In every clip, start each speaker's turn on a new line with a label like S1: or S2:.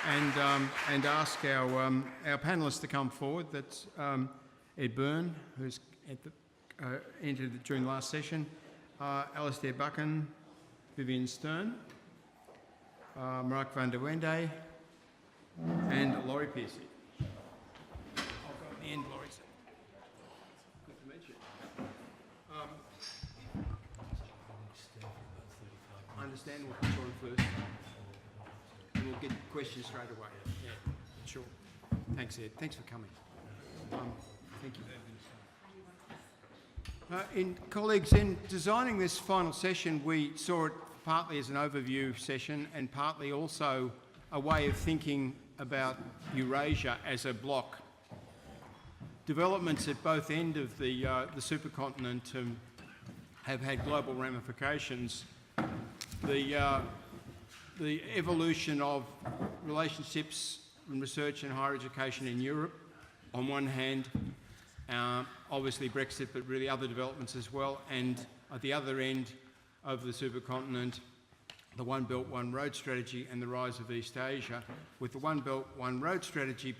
S1: and ask our panellists to come forward. That's Ed BYRNE, who's entered during the last session, ALASTAIR BUCHAN, VIVIENNE Stern, MARIJK van der Wende, and LAURIE PEARCEY. I'll go at the end, LAURIE. Good to meet you. I understand we'll come forward first, and we'll get questions straight away. Yeah, sure. Thanks, Ed. Thanks for coming. Thank you. Colleagues, in designing this final session, we saw it partly as an overview session and partly also a way of thinking about Eurasia as a bloc. Developments at both ends of the supercontinent have had global ramifications. The evolution of relationships in research and higher education in Europe, on one hand, obviously Brexit, but really other developments as well, and at the other end of the supercontinent, the One Belt, One Road strategy and the rise of East Asia, with the One Belt, One Road strategy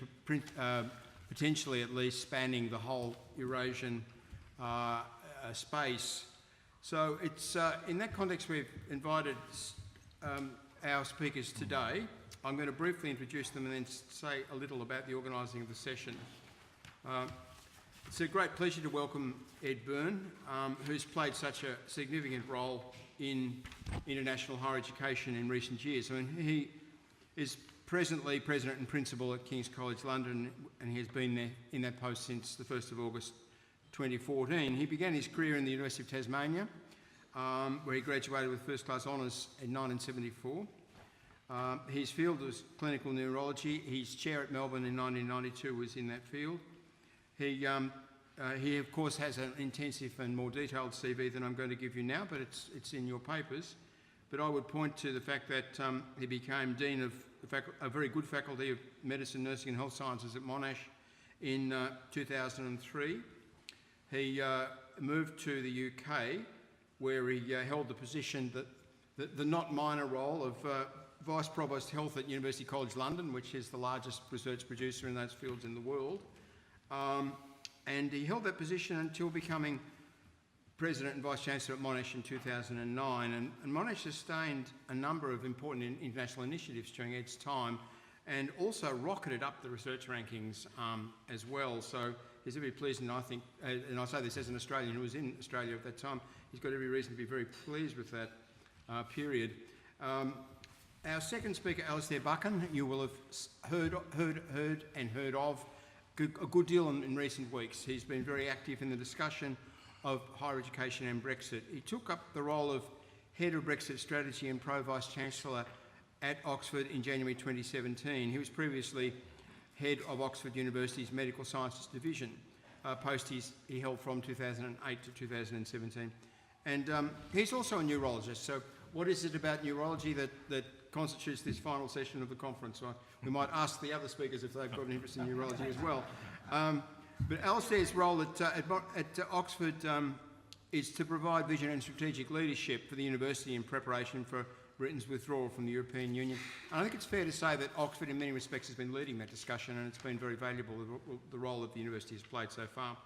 S1: potentially at least spanning the whole Eurasian space. So it's in that context we've invited our speakers today. I'm going to briefly introduce them and then say a little about the organising of the session. It's a great pleasure to welcome Ed BYRNE, who's played such a significant role in international higher education in recent years. I mean, he is presently President and Principal at King's College London, and he has been there in that post since the 1st of August 2014. He began his career in the University of Tasmania, where he graduated with first-class honours in 1974. His field was clinical neurology. His chair at Melbourne in 1992 was in that field. He of course has an intensive and more detailed CV than I'm going to give you now, but it's in your papers. But I would point to the fact that he became Dean of a very good faculty of Medicine, Nursing and Health Sciences at Monash in 2003. He moved to the UK, where he held the position that the not minor role of Vice Provost Health at University College London, which is the largest research producer in those fields in the world. And he held that position until becoming President and Vice-Chancellor at Monash in 2009. And Monash sustained a number of important international initiatives during Ed's time and also rocketed up the research rankings as well. So he's very pleased, and I think, and I say this as an Australian who was in Australia at that time, he's got every reason to be very pleased with that period. Our second speaker, ALASTAIR BUCHAN, you will have heard of a good deal in recent weeks. He's been very active in the discussion of higher education and Brexit. He took up the role of Head of Brexit Strategy and Pro-Vice-Chancellor at Oxford in January 2017. He was previously Head of Oxford University's Medical Sciences Division, post he held from 2008 to 2017. And he's also a neurologist, so what is it about neurology that constitutes this final session of the conference? Well, we might ask the other speakers if they've got an interest in neurology as well. But ALASTAIR's role at Oxford is to provide vision and strategic leadership for the university in preparation for Britain's withdrawal from the European Union. And I think it's fair to say that Oxford in many respects has been leading that discussion, and it's been very valuable, the role that the university has played so far.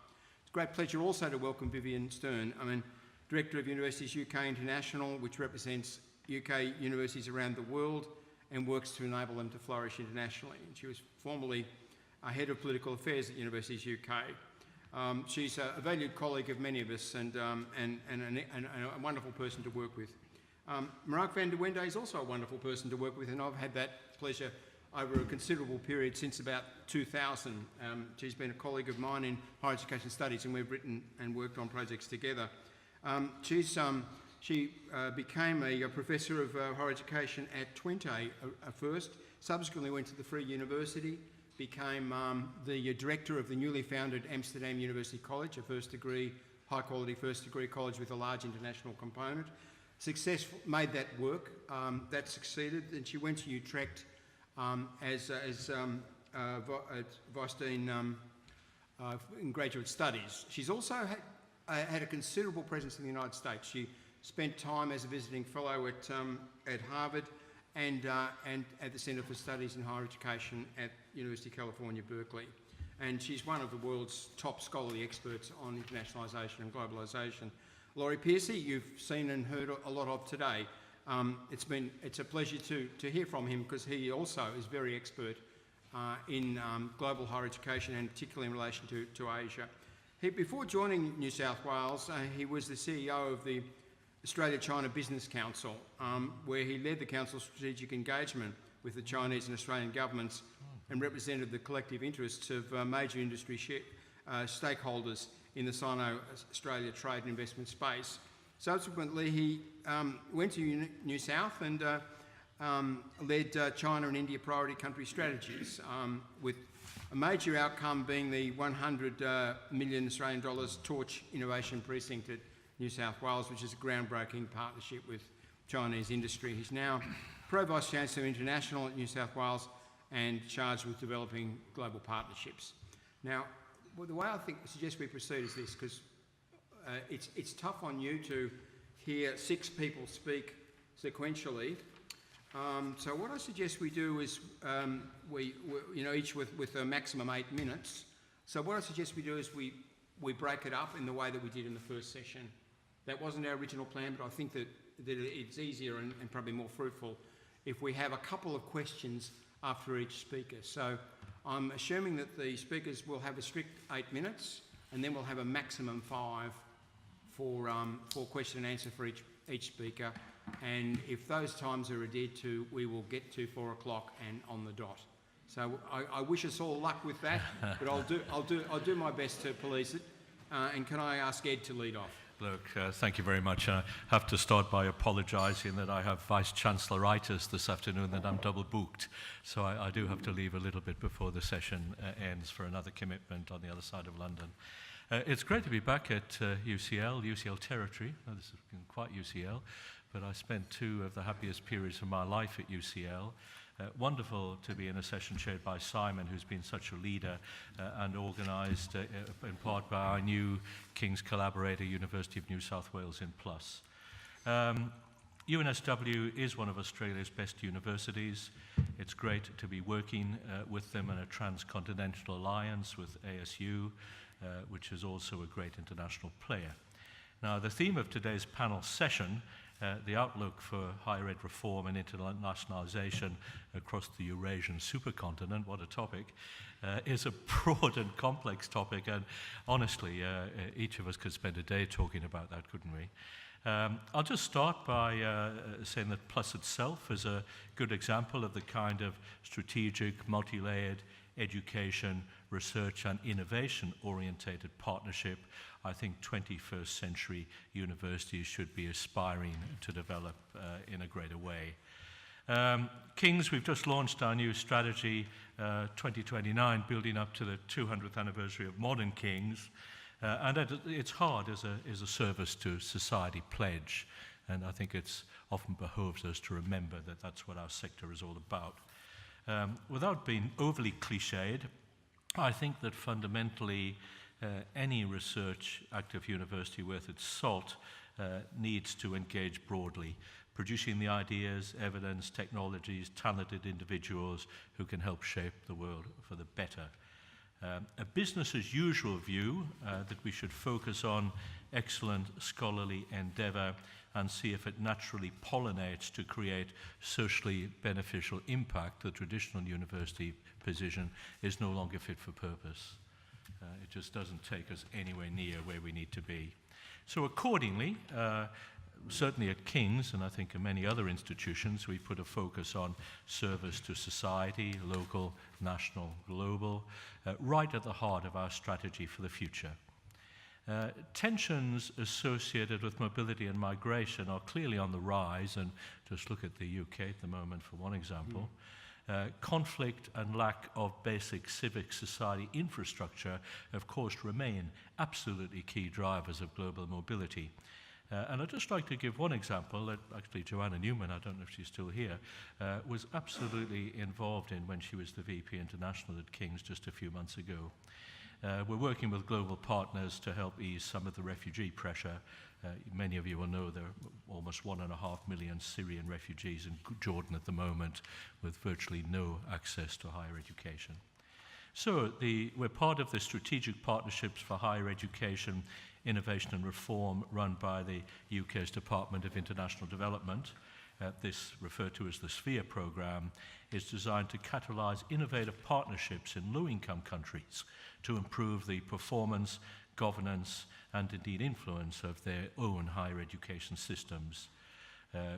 S1: It's a great pleasure also to welcome VIVIENNE Stern, Director of Universities UK International, which represents UK universities around the world and works to enable them to flourish internationally. And she was formerly Head of Political Affairs at Universities UK. She's a valued colleague of many of us and a wonderful person to work with. MARIJK van der Wende is also a wonderful person to work with, and I've had that pleasure over a considerable period since about 2000. She's been a colleague of mine in higher education studies, and we've written and worked on projects together. She became a professor of higher education at Twente first, subsequently went to the Free University, became the director of the newly founded Amsterdam University College, a high quality first degree college with a large international component. Made that work, that succeeded, and she went to Utrecht as Vice Dean in graduate studies. She's also had a considerable presence in the United States. She spent time as a visiting fellow at Harvard and at the Centre for Studies in Higher Education at University of California, Berkeley. And she's one of the world's top scholarly experts on internationalisation and globalisation. LAURIE PEARCEY, you've seen and heard a lot of today. It's a pleasure to hear from him, because he also is very expert in global higher education, and particularly in relation to Asia. Before joining New South Wales, he was the CEO of the Australia-China Business Council, where he led the Council's strategic engagement with the Chinese and Australian governments and represented the collective interests of major industry stakeholders in the Sino-Australia trade and investment space. Subsequently, he went to New South and led China and India priority country strategies, with a major outcome being the $100 million Australian Torch Innovation Precinct at New South Wales, which is a groundbreaking partnership with Chinese industry. He's now Pro Vice-Chancellor International at New South Wales and charged with developing global partnerships. Now, the way I suggest we proceed is this, because it's tough on you to hear 6 people speak sequentially. So what I suggest we do is each with a maximum 8 minutes. So what I suggest we do is we break it up in the way that we did in the first session. That wasn't our original plan, but I think that it's easier and probably more fruitful if we have a couple of questions after each speaker. So I'm assuming that the speakers will have a strict 8 minutes, and then we'll have a maximum 5 for question and answer for each speaker. And if those times are adhered to, we will get to 4 o'clock and on the dot. So I wish us all luck with that, but I'll do my best to police it. And can I ask Ed to lead off?
S2: Look, thank you very much. I have to start by apologising that I have Vice-Chancelloritis this afternoon, that I'm double booked. So I do have to leave a little bit before the session ends for another commitment on the other side of London. It's great to be back at UCL territory. Oh, this has been quite UCL, but I spent 2 of the happiest periods of my life at UCL. Wonderful to be in a session chaired by Simon, who's been such a leader and organised in part by our new King's collaborator, University of New South Wales in Plus. UNSW is one of Australia's best universities. It's great to be working with them in a transcontinental alliance with ASU, which is also a great international player. Now, the theme of today's panel session, the outlook for higher ed reform and internationalisation across the Eurasian supercontinent, what a topic, is a broad and complex topic, and honestly, each of us could spend a day talking about that, couldn't we? I'll just start by saying that Plus itself is a good example of the kind of strategic, multi-layered education, research and innovation-orientated partnership I think 21st century universities should be aspiring to develop in a greater way. King's, we've just launched our new strategy 2029, building up to the 200th anniversary of modern King's. And it's hard as a service to society pledge, and I think it's often behoves us to remember that that's what our sector is all about. Without being overly cliched, I think that fundamentally any research active university worth its salt needs to engage broadly, producing the ideas, evidence, technologies, talented individuals who can help shape the world for the better. A business as usual view that we should focus on excellent scholarly endeavour and see if it naturally pollinates to create socially beneficial impact, the traditional university position is no longer fit for purpose. It just doesn't take us anywhere near where we need to be. So accordingly, certainly at King's, and I think in many other institutions, we put a focus on service to society, local, national, global, right at the heart of our strategy for the future. Tensions associated with mobility and migration are clearly on the rise, and just look at the UK at the moment for one example. Conflict and lack of basic civic society infrastructure, of course, remain absolutely key drivers of global mobility. And I'd just like to give one example that actually Joanna Newman, I don't know if she's still here, was absolutely involved in when she was the VP International at King's just a few months ago. we're working with global partners to help ease some of the refugee pressure. Many of you will know there are almost 1.5 million Syrian refugees in Jordan at the moment with virtually no access to higher education. So we're part of the Strategic Partnerships for Higher Education, Innovation and Reform run by the UK's Department of International Development. This, referred to as the SPHERE programme, is designed to catalyse innovative partnerships in low-income countries to improve the performance, governance and indeed influence of their own higher education systems.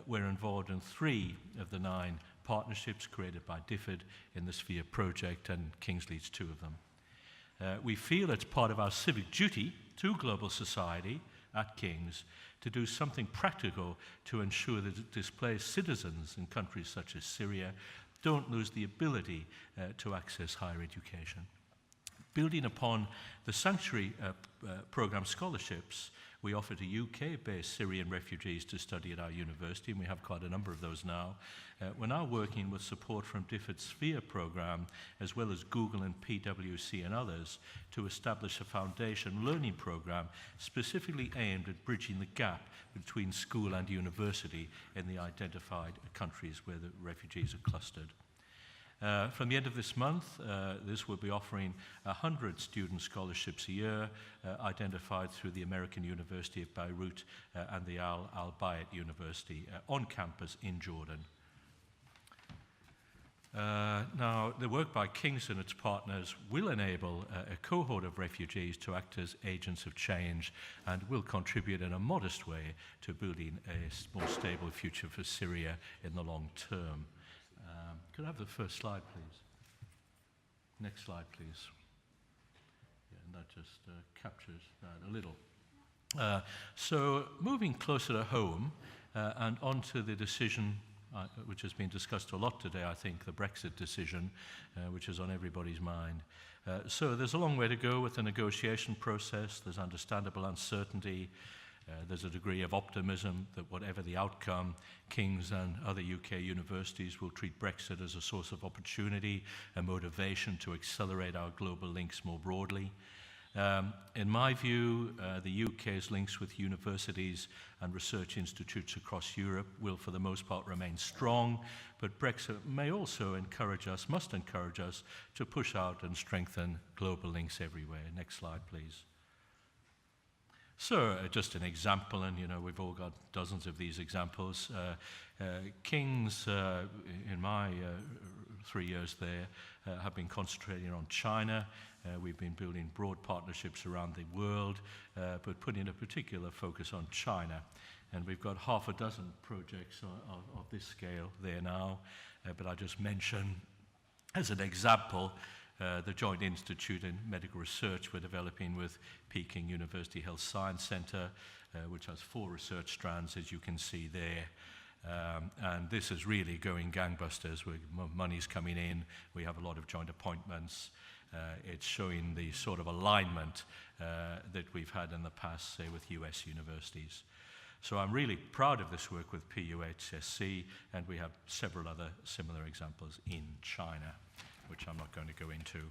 S2: We're involved in 3 of the 9 partnerships created by DFID in the SPHERE project, and King's leads 2 of them. We feel it's part of our civic duty to global society at King's to do something practical to ensure that displaced citizens in countries such as Syria don't lose the ability to access higher education. Building upon the Sanctuary Programme scholarships we offer to UK-based Syrian refugees to study at our university, and we have quite a number of those now. We're now working with support from DFID's SPHERE programme, as well as Google and PwC and others, to establish a foundation learning programme specifically aimed at bridging the gap between school and university in the identified countries where the refugees are clustered. From the end of this month, this will be offering 100 student scholarships a year, identified through the American University of Beirut and the Al Bayt University on campus in Jordan. Now, the work by King's and its partners will enable a cohort of refugees to act as agents of change and will contribute in a modest way to building a more stable future for Syria in the long term. Could I have the first slide, please? Next slide, please. Yeah, and that just captures that a little. So moving closer to home and onto the decision which has been discussed a lot today, I think, the Brexit decision, which is on everybody's mind. So there's a long way to go with the negotiation process. There's understandable uncertainty. There's a degree of optimism that whatever the outcome, King's and other UK universities will treat Brexit as a source of opportunity and motivation to accelerate our global links more broadly. In my view, the UK's links with universities and research institutes across Europe will for the most part remain strong, but Brexit may also encourage us, must encourage us, to push out and strengthen global links everywhere. Next slide, please. So, just an example, and we've all got dozens of these examples. King's, in my 3 years there, have been concentrating on China. We've been building broad partnerships around the world, but putting a particular focus on China. And we've got 6 projects of this scale there now, but I just mention as an example the Joint Institute in Medical Research we're developing with Peking University Health Science Centre, which has 4 research strands, as you can see there. And this is really going gangbusters. Money's coming in. We have a lot of joint appointments. It's showing the sort of alignment that we've had in the past, say, with US universities. So I'm really proud of this work with PUHSC, and we have several other similar examples in China, which I'm not going to go into.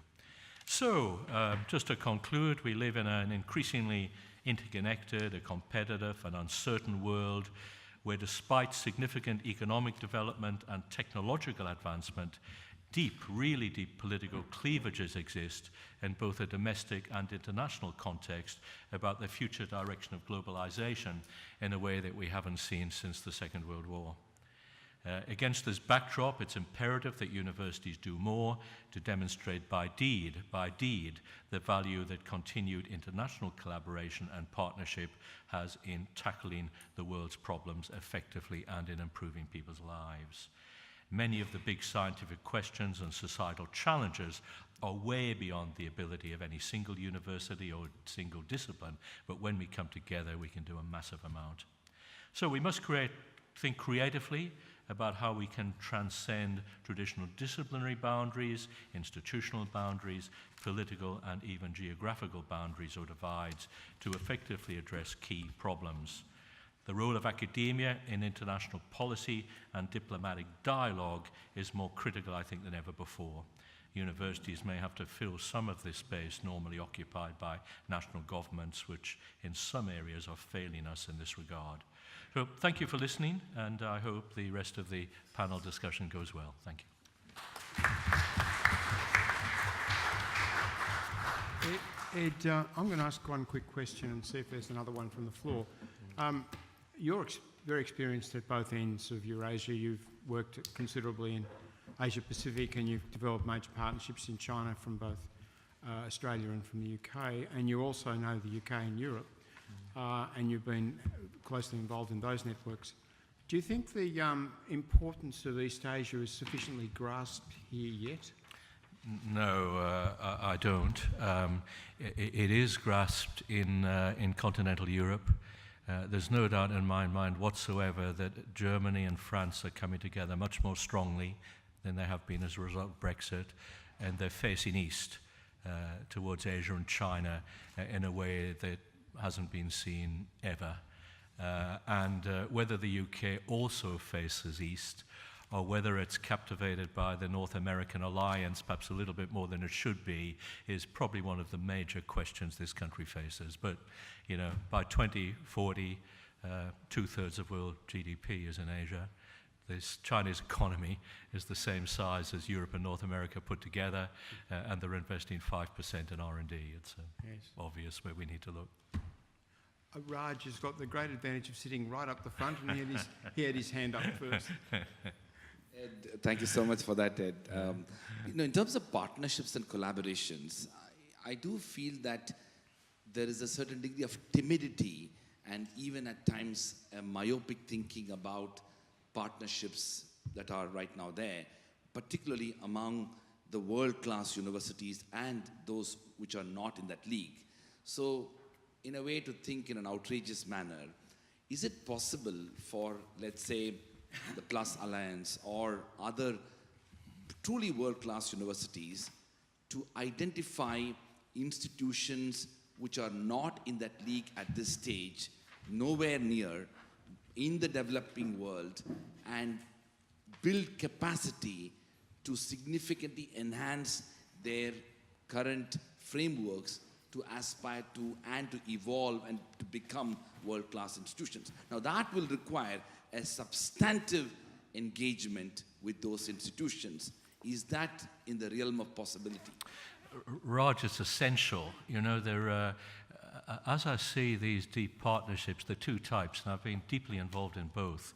S2: So, just to conclude, we live in an increasingly interconnected, a competitive and uncertain world where despite significant economic development and technological advancement, really deep political cleavages exist in both a domestic and international context about the future direction of globalization in a way that we haven't seen since the Second World War. Against this backdrop, it's imperative that universities do more to demonstrate by deed, the value that continued international collaboration and partnership has in tackling the world's problems effectively and in improving people's lives. Many of the big scientific questions and societal challenges are way beyond the ability of any single university or single discipline, but when we come together, we can do a massive amount. So we must think creatively about how we can transcend traditional disciplinary boundaries, institutional boundaries, political and even geographical boundaries or divides to effectively address key problems. The role of academia in international policy and diplomatic dialogue is more critical, I think, than ever before. universities may have to fill some of this space normally occupied by national governments, which in some areas are failing us in this regard. So thank you for listening, and I hope the rest of the panel discussion goes well. Thank you.
S1: Ed, I'm going to ask one quick question and see if there's another one from the floor. You're very experienced at both ends of Eurasia. You've worked considerably in Asia Pacific, and you've developed major partnerships in China from both Australia and from the UK, and you also know the UK and Europe, and you've been closely involved in those networks. Do you think the importance of East Asia is sufficiently grasped here yet?
S2: No, I don't. It is grasped in continental Europe. There's no doubt in my mind whatsoever that Germany and France are coming together much more strongly than they have been as a result of Brexit, and they're facing east towards Asia and China in a way that hasn't been seen ever. And whether the UK also faces east, or whether it's captivated by the North American alliance perhaps a little bit more than it should be, is probably one of the major questions this country faces. But, you know, by 2040, 2/3 of world GDP is in Asia. This Chinese economy is the same size as Europe and North America put together, and they're investing 5% in R&D. It's obvious where we need to look.
S1: Raj has got the great advantage of sitting right up the front, and he had his hand up first.
S3: Ed, thank you so much for that, Ed. You know, in terms of partnerships and collaborations, I do feel that there is a certain degree of timidity and even at times a myopic thinking about partnerships that are right now there, particularly among the world-class universities and those which are not in that league. So, in a way to think in an outrageous manner, is it possible for, let's say, the Plus Alliance or other truly world-class universities to identify institutions which are not in that league at this stage, nowhere near, in the developing world, and build capacity to significantly enhance their current frameworks to aspire to and to evolve and to become world-class institutions? Now that will require a substantive engagement with those institutions. Is that in the realm of possibility?
S2: Raj, it's essential. You know, as I see these deep partnerships, the two types, and I've been deeply involved in both,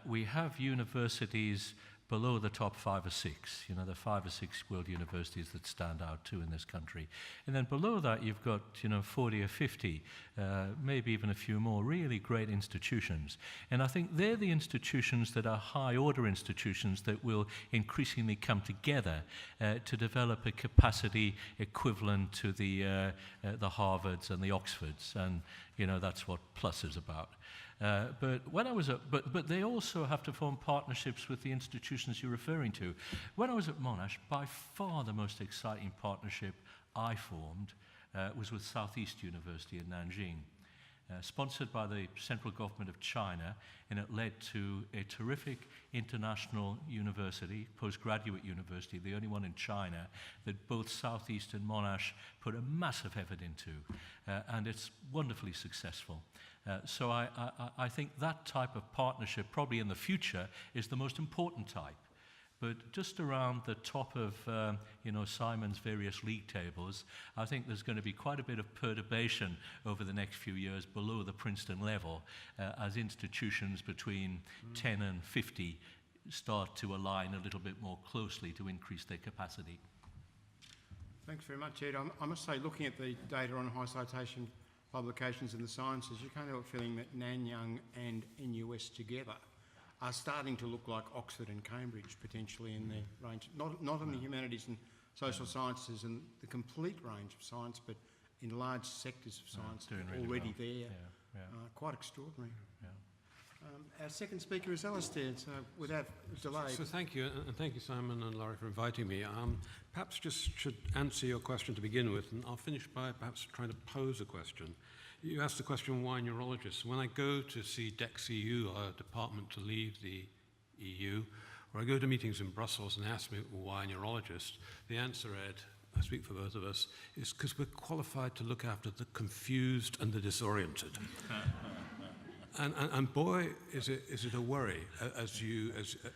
S2: we have universities below the top 5 or 6, you know, the 5 or 6 world universities that stand out too in this country. And then below that, you've got, you know, 40 or 50, maybe even a few more really great institutions. And I think they're the institutions that are high-order institutions that will increasingly come together to develop a capacity equivalent to the Harvards and the Oxfords. And, you know, that's what Plus is about. But they also have to form partnerships with the institutions you're referring to. When I was at Monash, by far the most exciting partnership I formed was with Southeast University in Nanjing, sponsored by the central government of China, and it led to a terrific international university, postgraduate university, the only one in China, that both Southeast and Monash put a massive effort into, and it's wonderfully successful. So I think that type of partnership, probably in the future, is the most important type. But just around the top of, you know, Simon's various league tables, I think there's going to be quite a bit of perturbation over the next few years below the Princeton level as institutions between 10 and 50 start to align a little bit more closely to increase their capacity.
S1: Thanks very much, Ed. I must say, looking at the data on high citation publications in the sciences, you can't help feeling that Nanyang and NUS together are starting to look like Oxford and Cambridge potentially in their range, not in the humanities and social sciences and the complete range of science, but in large sectors of science really already well. There. Quite extraordinary. Our second speaker is ALASTAIR, so without delay.
S4: So thank you, and thank you, Simon and Laurie, for inviting me. Perhaps just should answer your question to begin with, and I'll finish by perhaps trying to pose a question. You asked the question, why neurologists? When I go to see DEX-EU, our department to leave the EU, or I go to meetings in Brussels and ask me why a neurologist, the answer, Ed, I speak for both of us, is because we're qualified to look after the confused and the disoriented. And boy, is it a worry as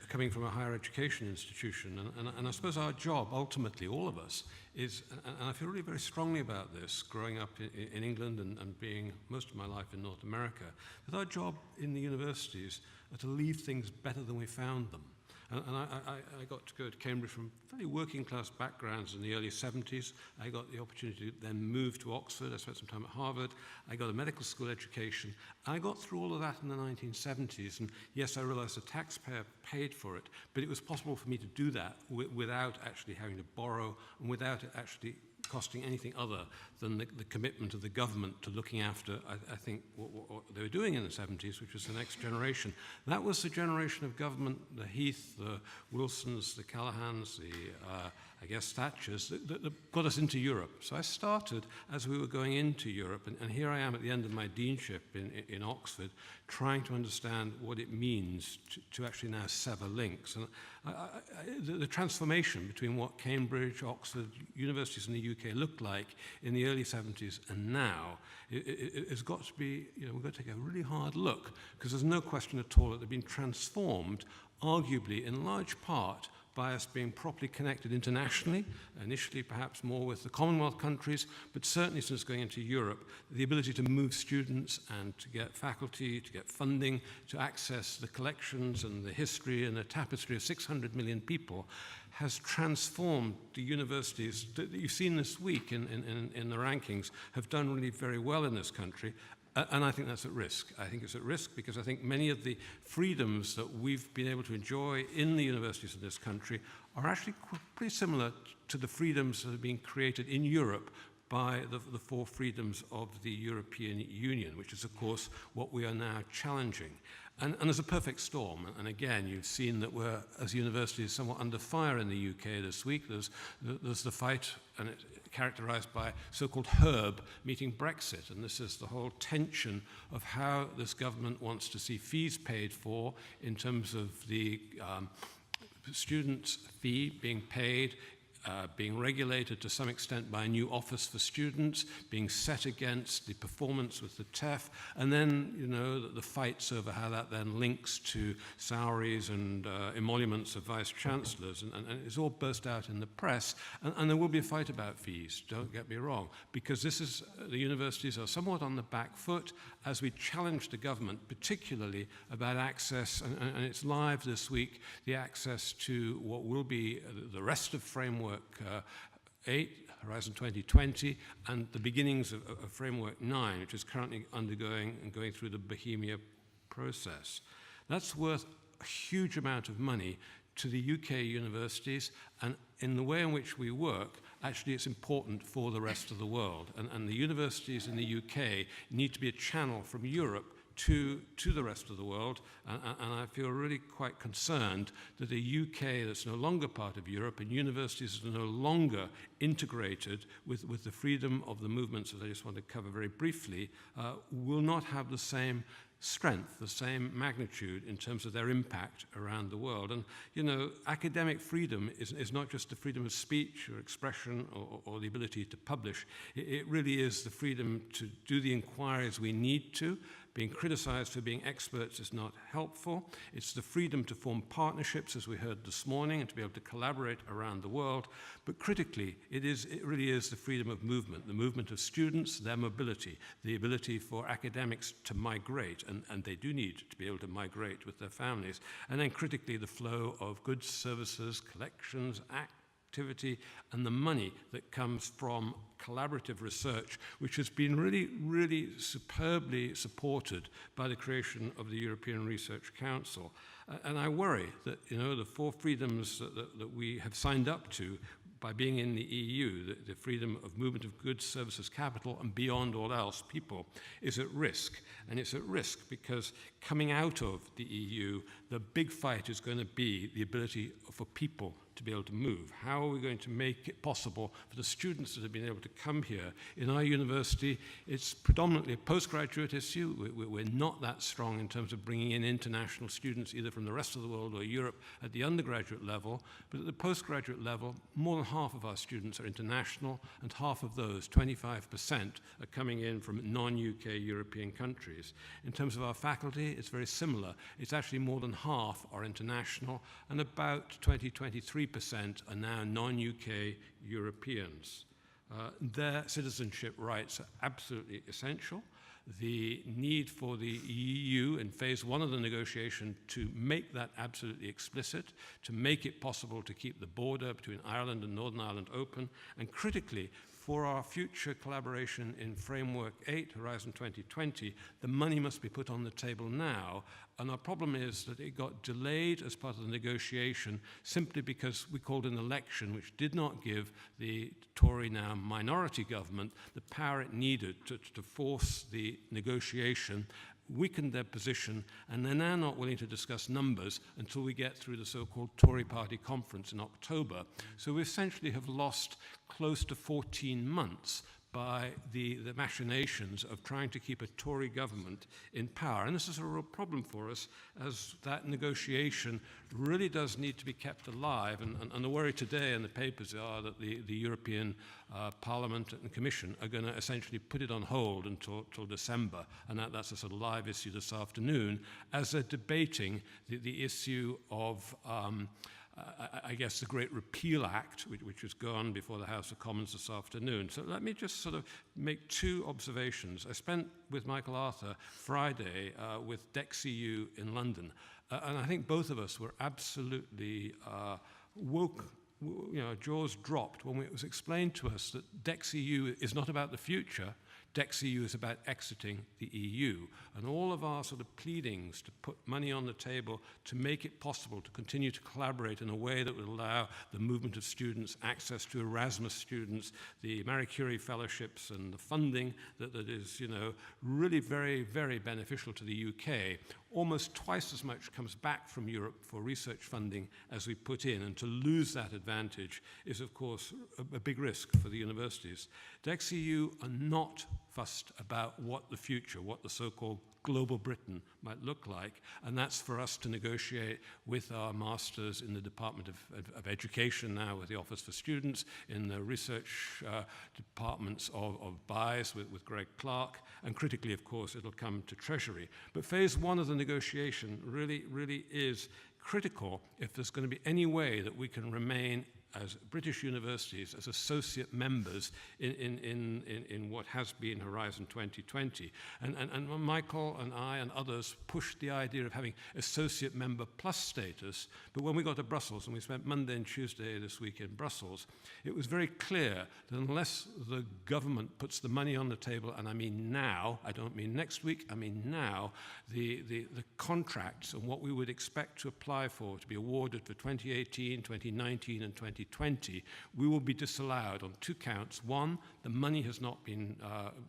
S4: coming from a higher education institution. And I suppose our job, ultimately, all of us, is, and I feel really very strongly about this, growing up in England and being most of my life in North America, that our job in the universities are to leave things better than we found them. And I got to go to Cambridge from fairly working class backgrounds in the early 70s. I got the opportunity to then move to Oxford. I spent some time at Harvard. I got a medical school education. I got through all of that in the 1970s. And yes, I realized the taxpayer paid for it, but it was possible for me to do that without actually having to borrow and without it actually costing anything other than the commitment of the government to looking after, I think, what they were doing in the 70s, which was the next generation. That was the generation of government, the Heath, the Wilsons, the Callahans, the, I guess, Thatchers, that got us into Europe. So I started as we were going into Europe, and here I am at the end of my deanship in Oxford, trying to understand what it means to actually now sever links. And the transformation between what Cambridge, Oxford, universities in the UK looked like in the early 70s and now, it's got to be, we've got to take a really hard look, because there's no question at all that they've been transformed, arguably in large part, by us being properly connected internationally, initially perhaps more with the Commonwealth countries, but certainly since going into Europe, the ability to move students and to get faculty, to get funding, to access the collections and the history and the tapestry of 600 million people has transformed the universities that you've seen this week in the rankings have done really very well in this country. And I think that's at risk. I think it's at risk because I think many of the freedoms that we've been able to enjoy in the universities of this country are actually pretty similar to the freedoms that have been created in Europe by the four freedoms of the European Union, which is, of course, what we are now challenging. And there's a perfect storm. And again, you've seen that we're, as universities, somewhat under fire in the UK this week. There's the fight, and it's characterized by so-called HERB meeting Brexit. And this is the whole tension of how this government wants to see fees paid for in terms of the students' fee being paid, being regulated to some extent by a new office for students, being set against the performance with the TEF, and then, the fights over how that then links to salaries and emoluments of vice-chancellors, and it's all burst out in the press, and there will be a fight about fees, don't get me wrong, because the universities are somewhat on the back foot as we challenge the government, particularly about access, and it's live this week, the access to what will be the rest of Framework 8, Horizon 2020, and the beginnings of Framework 9, which is currently undergoing and going through the Bohemia process. That's worth a huge amount of money to the UK universities, and in the way in which we work, actually it's important for the rest of the world. And the universities in the UK need to be a channel from Europe to the rest of the world, and I feel really quite concerned that a UK that's no longer part of Europe and universities that are no longer integrated with the freedom of the movements, as I just want to cover very briefly, will not have the same strength, the same magnitude in terms of their impact around the world. And, academic freedom is not just the freedom of speech or expression or the ability to publish. It really is the freedom to do the inquiries we need to. Being criticized for being experts is not helpful. It's the freedom to form partnerships, as we heard this morning, and to be able to collaborate around the world. But critically, it really is the freedom of movement, the movement of students, their mobility, the ability for academics to migrate, and they do need to be able to migrate with their families. And then critically, the flow of goods, services, collections, activity, and the money that comes from collaborative research, which has been really, really superbly supported by the creation of the European Research Council. And I worry that, the four freedoms that we have signed up to by being in the EU, the freedom of movement of goods, services, capital, and beyond all else, people, is at risk. And it's at risk because coming out of the EU, the big fight is going to be the ability for people to be able to move? How are we going to make it possible for the students that have been able to come here? In our university, it's predominantly a postgraduate issue. We're not that strong in terms of bringing in international students, either from the rest of the world or Europe, at the undergraduate level. But at the postgraduate level, more than half of our students are international, and half of those, 25%, are coming in from non-UK European countries. In terms of our faculty, it's very similar. It's actually more than half are international, and about 20-23% are now non-UK Europeans. Their citizenship rights are absolutely essential. The need for the EU in phase one of the negotiation to make that absolutely explicit, to make it possible to keep the border between Ireland and Northern Ireland open, and critically, for our future collaboration in Framework 8, Horizon 2020, the money must be put on the table now. And our problem is that it got delayed as part of the negotiation simply because we called an election which did not give the Tory now minority government the power it needed to force the negotiation, weakened their position, and they're now not willing to discuss numbers until we get through the so-called Tory party conference in October. So we essentially have lost close to 14 months by the machinations of trying to keep a Tory government in power. And this is a real problem for us, as that negotiation really does need to be kept alive. And the worry today in the papers are that the European Parliament and Commission are going to essentially put it on hold until December. And that's a sort of live issue this afternoon, as they're debating the issue of I guess the Great Repeal Act, which has gone before the House of Commons this afternoon. So let me just sort of make two observations. I spent with Michael Arthur Friday with DexEU in London, and I think both of us were absolutely jaws dropped when it was explained to us that DexEU is not about the future. DexEU is about exiting the EU. And all of our sort of pleadings to put money on the table to make it possible to continue to collaborate in a way that would allow the movement of students, access to Erasmus students, the Marie Curie fellowships, and the funding that is, really very, very beneficial to the UK. Almost twice as much comes back from Europe for research funding as we put in, and to lose that advantage is, of course, a big risk for the universities. DexEU are not fussed about what the future, what the so-called global Britain might look like, and that's for us to negotiate with our masters in the Department of Education now, with the Office for Students, in the research departments of BIS with Greg Clark, and critically, of course, it'll come to Treasury. But phase one of the negotiation really is critical if there's going to be any way that we can remain as British universities, as associate members in what has been Horizon 2020. And Michael and I and others pushed the idea of having associate member plus status, but when we got to Brussels, and we spent Monday and Tuesday this week in Brussels, it was very clear that unless the government puts the money on the table, and I mean now, I don't mean next week, I mean now, the contracts and what we would expect to apply for to be awarded for 2018, 2019 and 2020, we will be disallowed on two counts. One, the money has not been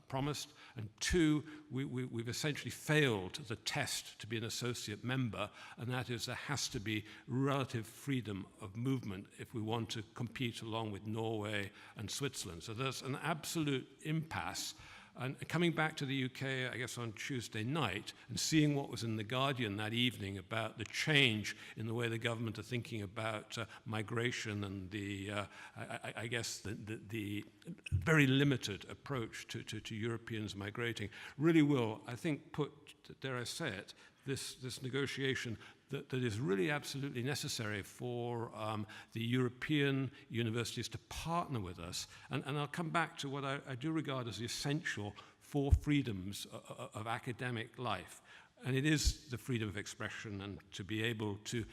S4: promised, and two, we've essentially failed the test to be an associate member, and that is there has to be relative freedom of movement if we want to compete along with Norway and Switzerland. So there's an absolute impasse. And coming back to the UK, I guess on Tuesday night, and seeing what was in The Guardian that evening about the change in the way the government are thinking about migration and the very limited approach to Europeans migrating, really will, I think, put, dare I say it, this negotiation that is really absolutely necessary for the European universities to partner with us. And I'll come back to what I do regard as the essential four freedoms of academic life. And it is the freedom of expression and to be able to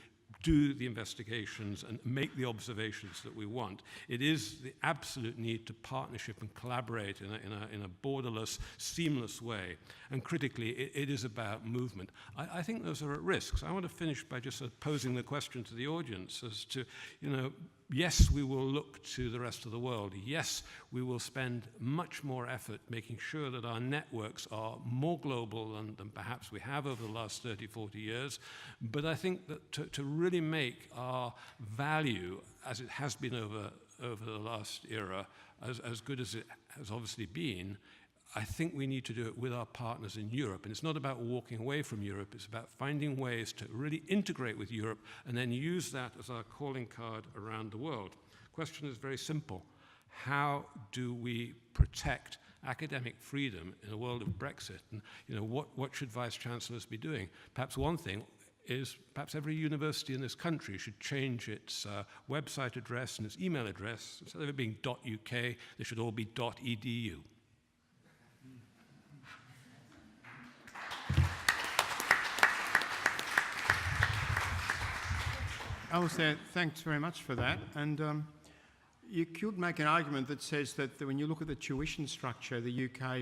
S4: do the investigations and make the observations that we want. It is the absolute need to partnership and collaborate in a borderless, seamless way. And critically, it is about movement. I think those are at risk. So I want to finish by just posing the question to the audience as to, yes, we will look to the rest of the world. Yes, we will spend much more effort making sure that our networks are more global than perhaps we have over the last 30, 40 years. But I think that to really make our value, as it has been over the last era, as good as it has obviously been, I think we need to do it with our partners in Europe. And it's not about walking away from Europe, it's about finding ways to really integrate with Europe and then use that as our calling card around the world. The question is very simple. How do we protect academic freedom in a world of Brexit? And what should vice-chancellors be doing? Perhaps one thing is perhaps every university in this country should change its website address and its email address. Instead of it being .uk, they should all be .edu.
S1: Alastair, thanks very much for that. And you could make an argument that says that when you look at the tuition structure, the UK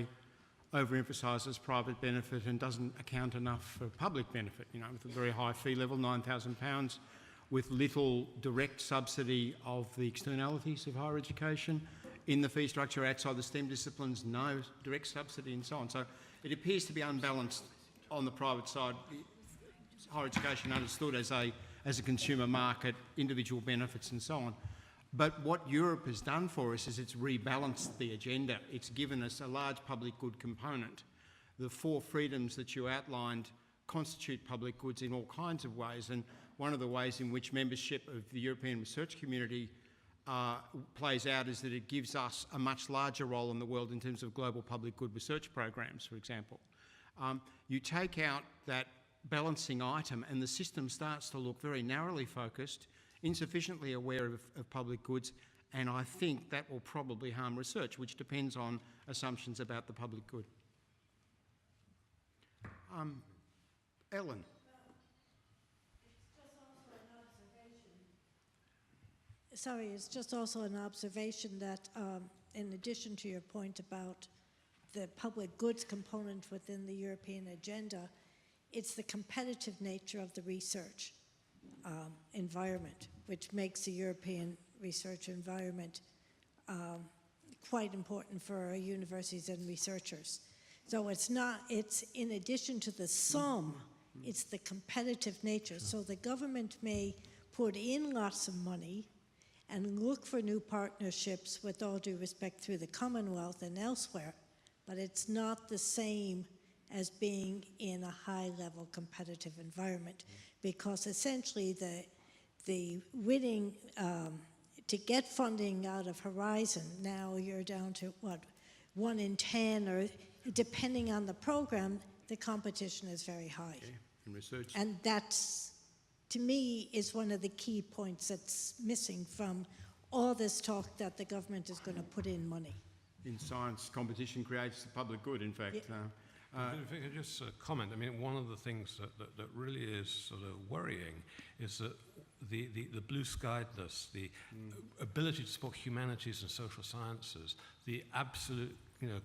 S1: overemphasises private benefit and doesn't account enough for public benefit, with a very high fee level, £9,000, with little direct subsidy of the externalities of higher education. In the fee structure outside the STEM disciplines, no direct subsidy and so on. So it appears to be unbalanced on the private side. Higher education understood as a consumer market, individual benefits and so on. But what Europe has done for us is it's rebalanced the agenda. It's given us a large public good component. The 4 freedoms that you outlined constitute public goods in all kinds of ways, and one of the ways in which membership of the European research community plays out is that it gives us a much larger role in the world in terms of global public good research programs, for example. You take out that balancing item and the system starts to look very narrowly focused, insufficiently aware of public goods, and I think that will probably harm research, which depends on assumptions about the public good. Ellen.
S5: Sorry, it's just also an observation that in addition to your point about the public goods component within the European agenda, it's the competitive nature of the research environment, which makes the European research environment quite important for our universities and researchers. So it's in addition to the sum, it's the competitive nature. So the government may put in lots of money and look for new partnerships, with all due respect, through the Commonwealth and elsewhere, but it's not the same as being in a high-level competitive environment, because essentially the winning, to get funding out of Horizon, now you're down to, 1 in 10, or depending on the program, the competition is very high.
S1: Okay. In research.
S5: And that's, to me, is one of the key points that's missing from all this talk that the government is going to put in money.
S1: In science, competition creates the public good, in fact.
S5: Yeah.
S4: If I could just comment, I mean, one of the things that really is sort of worrying is that the blue-skyedness, the ability to support humanities and social sciences, the absolute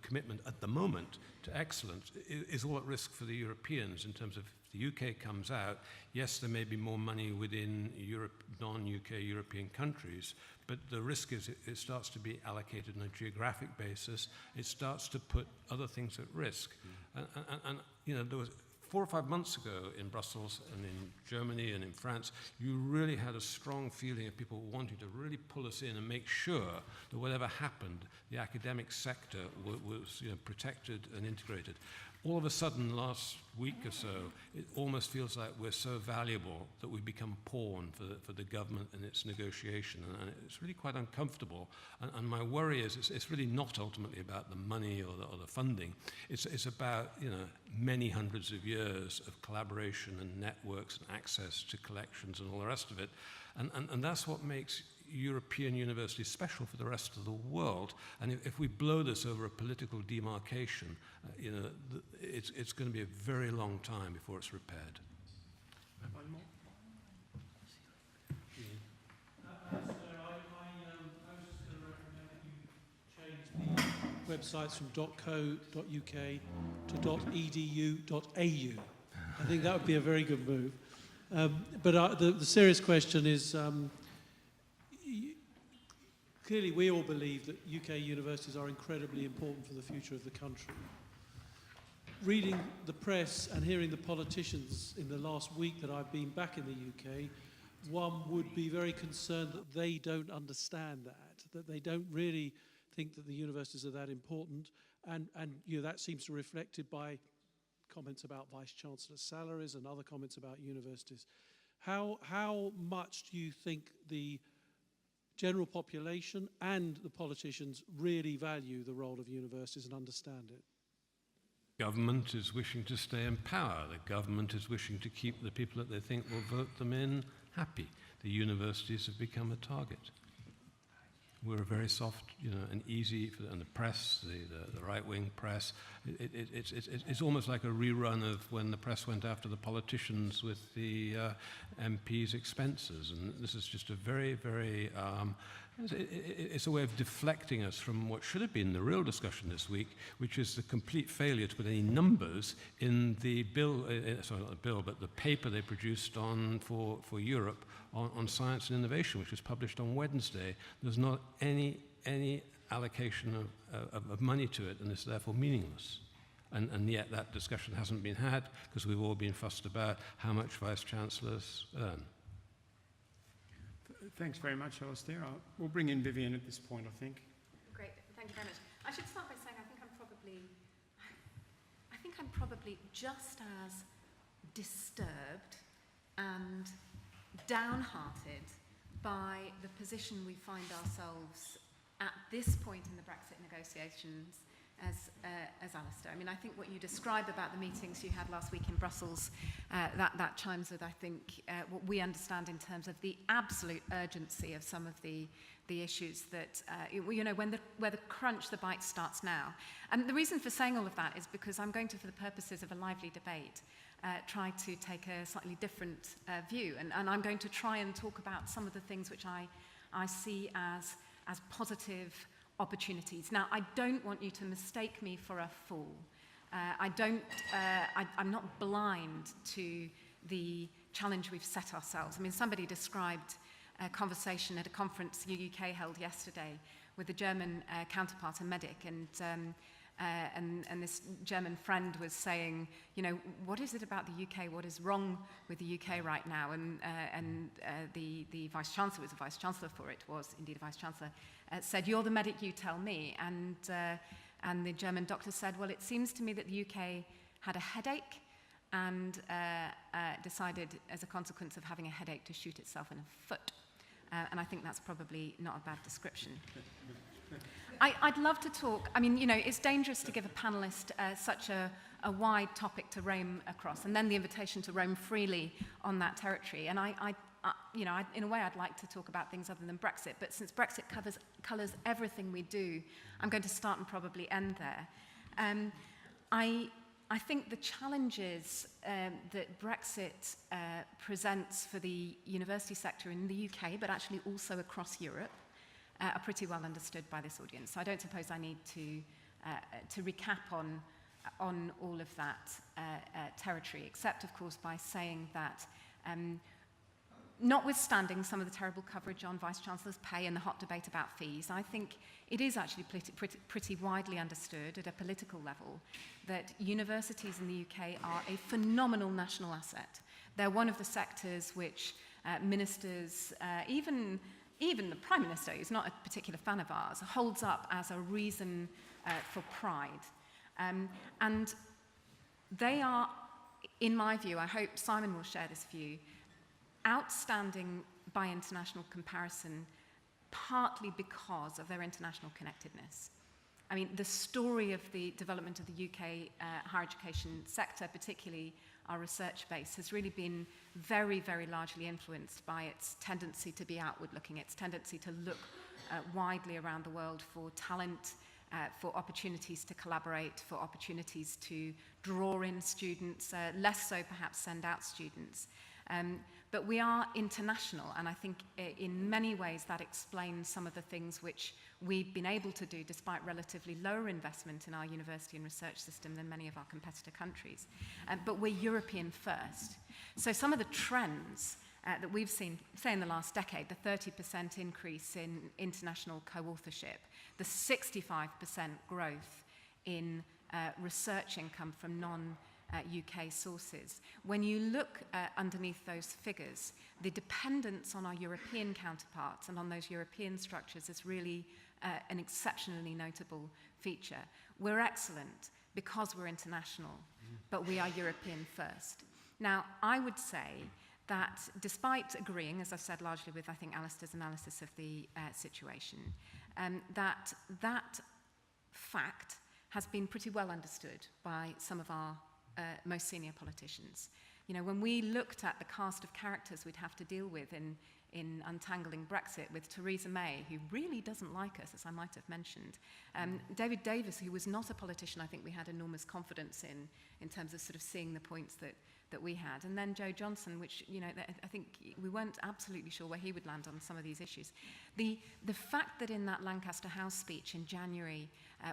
S4: commitment at the moment to excellence is all at risk for the Europeans in terms of if the UK comes out. Yes, there may be more money within Europe, non-UK European countries, but the risk is it starts to be allocated on a geographic basis. It starts to put other things at risk. And there was 4 or 5 months ago in Brussels and in Germany and in France, you really had a strong feeling of people wanting to really pull us in and make sure that whatever happened, the academic sector was protected and integrated. All of a sudden, last week or so, it almost feels like we're so valuable that we become pawn for the government and its negotiation, and it's really quite uncomfortable. And my worry is it's really not ultimately about the money or the funding. It's about many hundreds of years of collaboration and networks and access to collections and all the rest of it, and that's what makes European universities special for the rest of the world. And if we blow this over a political demarcation, it's going to be a very long time before it's repaired.
S1: One more?
S6: I was just going to recommend that you change the websites from .co.uk to .edu.au. I think that would be a very good move. But the serious question is, clearly we all believe that UK universities are incredibly important for the future of the country. Reading the press and hearing the politicians in the last week that I've been back in the UK, one would be very concerned that they don't understand that they don't really think that the universities are that important, and you know, that seems to be reflected by comments about Vice-Chancellor salaries and other comments about universities. How much do you think the general population and the politicians really value the role of universities and understand it?
S4: Government is wishing to stay in power. The government is wishing to keep the people that they think will vote them in happy. The universities have become a target. We're very soft, you know, and easy, and the press, the right-wing press, it's almost like a rerun of when the press went after the politicians with the MPs' expenses. And this is just a very, very, it's a way of deflecting us from what should have been the real discussion this week, which is the complete failure to put any numbers in the bill, sorry, not the bill, but the paper they produced on for Europe on science and innovation, which was published on Wednesday. There's not any allocation of money to it, and it's therefore meaningless. And yet that discussion hasn't been had because we've all been fussed about how much vice-chancellors earn.
S1: Thanks very much, Alastair. We'll bring in Vivienne at this point, I think.
S7: Great, thank you very much. I should start by saying I think I'm probably just as disturbed and downhearted by the position we find ourselves at this point in the Brexit negotiations as Alastair. I mean, I think what you describe about the meetings you had last week in Brussels, that chimes with, I think, what we understand in terms of the absolute urgency of some of the issues that, you know, where the crunch, the bite starts now. And the reason for saying all of that is because I'm going to, for the purposes of a lively debate, try to take a slightly different view. And I'm going to try and talk about some of the things which I see as positive opportunities. Now, I don't want you to mistake me for a fool. I'm not blind to the challenge we've set ourselves. I mean, somebody described a conversation at a conference the UK held yesterday with the German counterpart, a medic, and this German friend was saying, you know, what is it about the UK? What is wrong with the UK right now? And the Vice-Chancellor, was a Vice-Chancellor for it, was indeed a Vice-Chancellor, said, you're the medic, you tell me. And the German doctor said, well, it seems to me that the UK had a headache and decided, as a consequence of having a headache, to shoot itself in the foot. And I think that's probably not a bad description. I'd love to talk. I mean, you know, it's dangerous to give a panelist such a wide topic to roam across, and then the invitation to roam freely on that territory. And you know, in a way, I'd like to talk about things other than Brexit. But since Brexit colours everything we do, I'm going to start and probably end there. I think the challenges that Brexit presents for the university sector in the UK, but actually also across Europe, are pretty well understood by this audience. So I don't suppose I need to recap on all of that territory, except, of course, by saying that notwithstanding some of the terrible coverage on Vice-Chancellor's pay and the hot debate about fees, I think it is actually pretty widely understood at a political level that universities in the UK are a phenomenal national asset. They're one of the sectors which ministers, even the Prime Minister, who's not a particular fan of ours, holds up as a reason for pride. And they are, in my view, I hope Simon will share this view, outstanding by international comparison, partly because of their international connectedness. I mean, the story of the development of the UK higher education sector, particularly our research base, has really been very, very largely influenced by its tendency to be outward-looking, its tendency to look widely around the world for talent, for opportunities to collaborate, for opportunities to draw in students, less so perhaps send out students. But we are international, and I think in many ways that explains some of the things which we've been able to do despite relatively lower investment in our university and research system than many of our competitor countries. But we're European first. So some of the trends that we've seen, say in the last decade, the 30% increase in international co-authorship, the 65% growth in research income from non-UK sources. When you look underneath those figures, the dependence on our European counterparts and on those European structures is really an exceptionally notable feature. We're excellent because we're international, but we are European first. Now, I would say that despite agreeing, as I've said largely with, I think, Alastair's analysis of the situation, that fact has been pretty well understood by some of our most senior politicians. You know, when we looked at the cast of characters we'd have to deal with in untangling Brexit with Theresa May, who really doesn't like us, as I might have mentioned, David Davis, who was not a politician I think we had enormous confidence in terms of sort of seeing the points that we had, and then Joe Johnson, which, you know, I think we weren't absolutely sure where he would land on some of these issues. The fact that in that Lancaster House speech in January,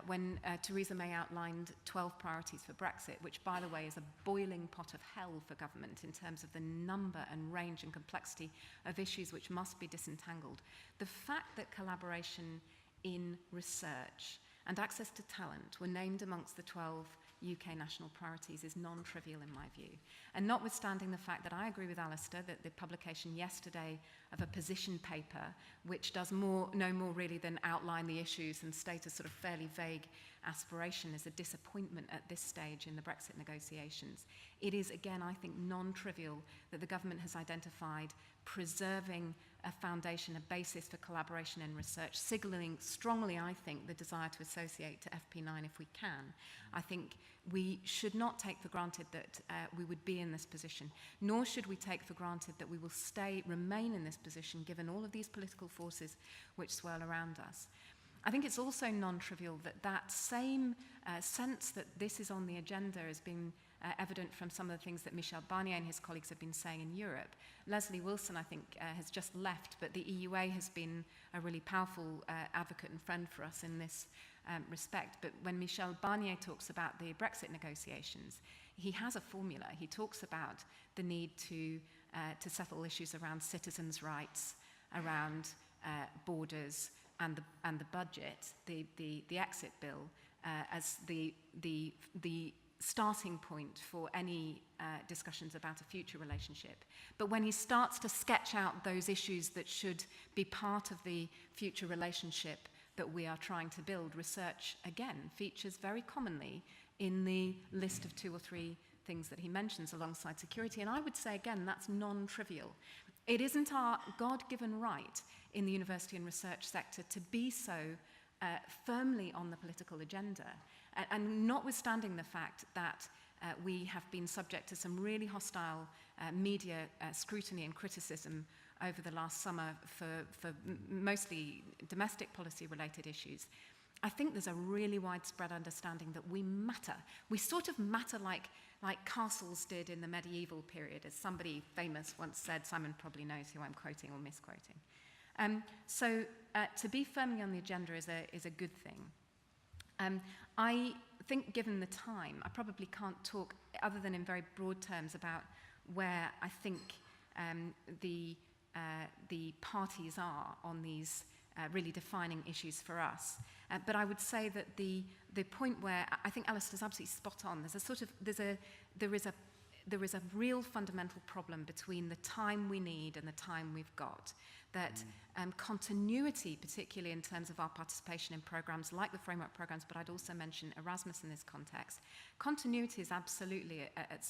S7: when Theresa May outlined 12 priorities for Brexit, which, by the way, is a boiling pot of hell for government in terms of the number and range and complexity of issues which must be disentangled, the fact that collaboration in research and access to talent were named amongst the 12 UK national priorities is non-trivial in my view. And notwithstanding the fact that I agree with Alastair that the publication yesterday of a position paper, which does no more really than outline the issues and state a sort of fairly vague aspiration, is a disappointment at this stage in the Brexit negotiations. It is, again, I think, non-trivial that the government has identified preserving a foundation, a basis for collaboration and research, signalling strongly, I think, the desire to associate to FP9 if we can. I think we should not take for granted that we would be in this position, nor should we take for granted that we will remain in this position given all of these political forces which swirl around us. I think it's also non-trivial that that same sense that this is on the agenda has been evident from some of the things that Michel Barnier and his colleagues have been saying in Europe. Leslie Wilson, I think, has just left, but the EUA has been a really powerful advocate and friend for us in this respect. But when Michel Barnier talks about the Brexit negotiations, he has a formula. He talks about the need to settle issues around citizens' rights, around borders, and the budget, the exit bill, as the starting point for any discussions about a future relationship. But when he starts to sketch out those issues that should be part of the future relationship that we are trying to build, research, again, features very commonly in the list of 2 or 3 things that he mentions alongside security. And I would say, again, that's non-trivial. It isn't our God-given right in the university and research sector to be so firmly on the political agenda. And notwithstanding the fact that we have been subject to some really hostile media scrutiny and criticism over the last summer for mostly domestic policy-related issues, I think there's a really widespread understanding that we matter. We sort of matter like castles did in the medieval period, as somebody famous once said. Simon probably knows who I'm quoting or misquoting. So to be firmly on the agenda is a good thing. I think, given the time, I probably can't talk other than in very broad terms about where I think the parties are on these really defining issues for us. But I would say that the point where I think Alastair's absolutely spot on. There is a real fundamental problem between the time we need and the time we've got. That continuity, particularly in terms of our participation in programs like the framework programs, but I'd also mention Erasmus in this context, continuity is absolutely at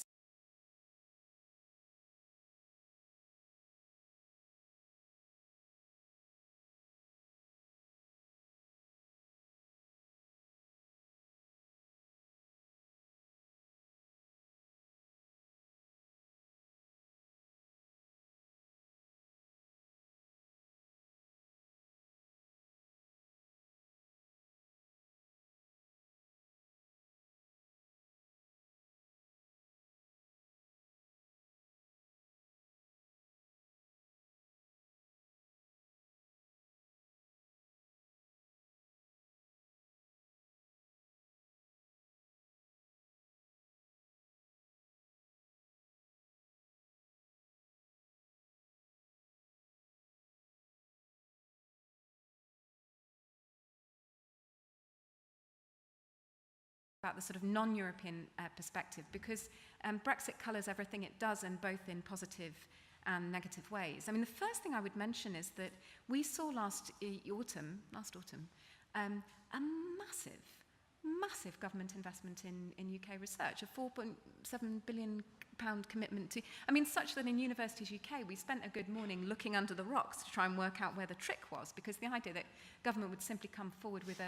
S7: about the sort of non-European perspective, because Brexit colours everything it does, and both in positive and negative ways. I mean, the first thing I would mention is that we saw last autumn, a massive government investment in UK research, a £4.7 billion commitment to, I mean, such that in Universities UK we spent a good morning looking under the rocks to try and work out where the trick was, because the idea that government would simply come forward with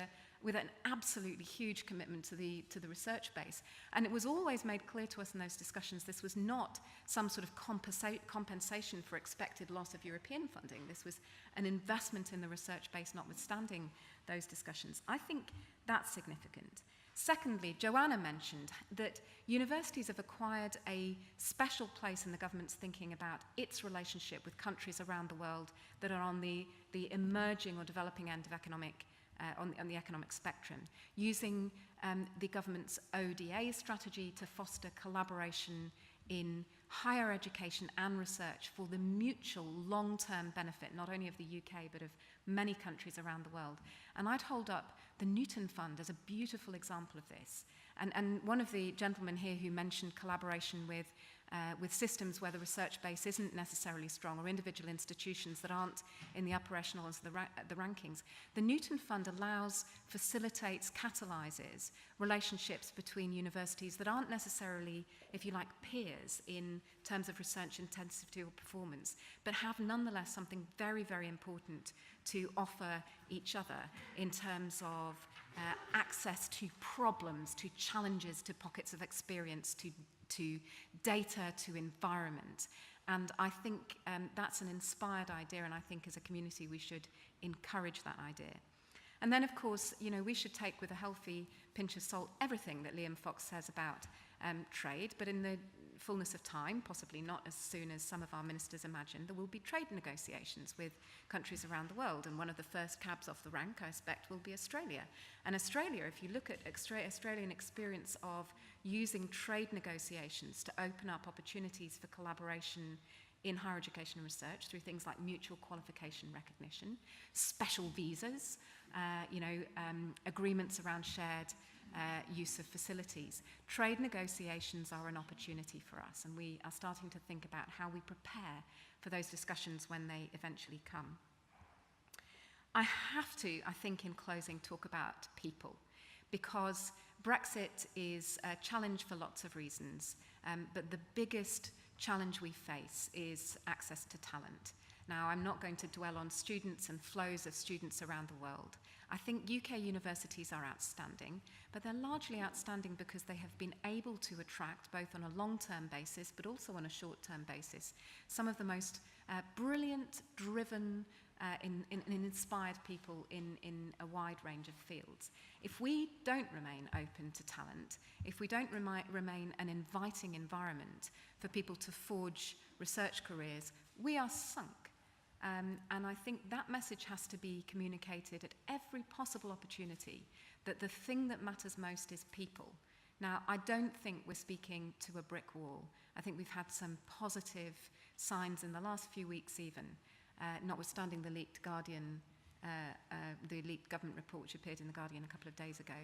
S7: an absolutely huge commitment to the research base. And it was always made clear to us in those discussions this was not some sort of compensation for expected loss of European funding. This was an investment in the research base, notwithstanding those discussions. I think that's significant. Secondly, Joanna mentioned that universities have acquired a special place in the government's thinking about its relationship with countries around the world that are on the emerging or developing end of economic on the economic spectrum, using the government's ODA strategy to foster collaboration in higher education and research for the mutual long-term benefit, not only of the UK, but of many countries around the world. And I'd hold up the Newton Fund as a beautiful example of this. And one of the gentlemen here who mentioned collaboration with systems where the research base isn't necessarily strong, or individual institutions that aren't in the upper echelons of the rankings. The Newton Fund allows, facilitates, catalyses relationships between universities that aren't necessarily, if you like, peers in terms of research intensity or performance, but have nonetheless something very, very important to offer each other in terms of access to problems, to challenges, to pockets of experience, to data, to environment. And I think that's an inspired idea, and I think as a community we should encourage that idea. And then, of course, you know, we should take with a healthy pinch of salt everything that Liam Fox says about trade, but in the fullness of time, possibly not as soon as some of our ministers imagine, there will be trade negotiations with countries around the world, and one of the first cabs off the rank, I expect, will be Australia. And Australia, if you look at Australian experience of using trade negotiations to open up opportunities for collaboration in higher education and research through things like mutual qualification recognition, special visas, agreements around shared use of facilities. Trade negotiations are an opportunity for us, and we are starting to think about how we prepare for those discussions when they eventually come. I have to, I think, in closing, talk about people, because Brexit is a challenge for lots of reasons, but the biggest challenge we face is access to talent. Now, I'm not going to dwell on students and flows of students around the world. I think UK universities are outstanding, but they're largely outstanding because they have been able to attract, both on a long-term basis, but also on a short-term basis, some of the most brilliant, driven, and inspired people in a wide range of fields. If we don't remain open to talent, if we don't remain an inviting environment for people to forge research careers, we are sunk. And I think that message has to be communicated at every possible opportunity, that the thing that matters most is people. Now, I don't think we're speaking to a brick wall. I think we've had some positive signs in the last few weeks even, notwithstanding the leaked Guardian, the leaked government report which appeared in the Guardian a couple of days ago.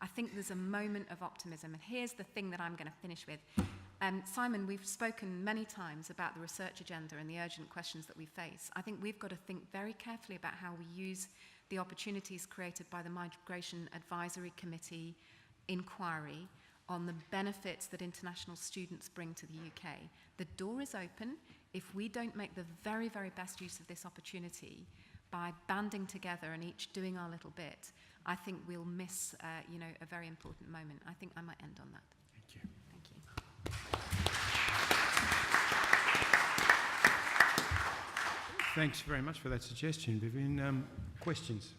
S7: I think there's a moment of optimism, and here's the thing that I'm going to finish with. Simon, we've spoken many times about the research agenda and the urgent questions that we face. I think we've got to think very carefully about how we use the opportunities created by the Migration Advisory Committee inquiry on the benefits that international students bring to the UK. The door is open. If we don't make the very, very best use of this opportunity by banding together and each doing our little bit, I think we'll miss a very important moment. I think I might end on that.
S1: Thank you.
S7: Thank you.
S1: Thanks very much for that suggestion, Vivienne. Questions?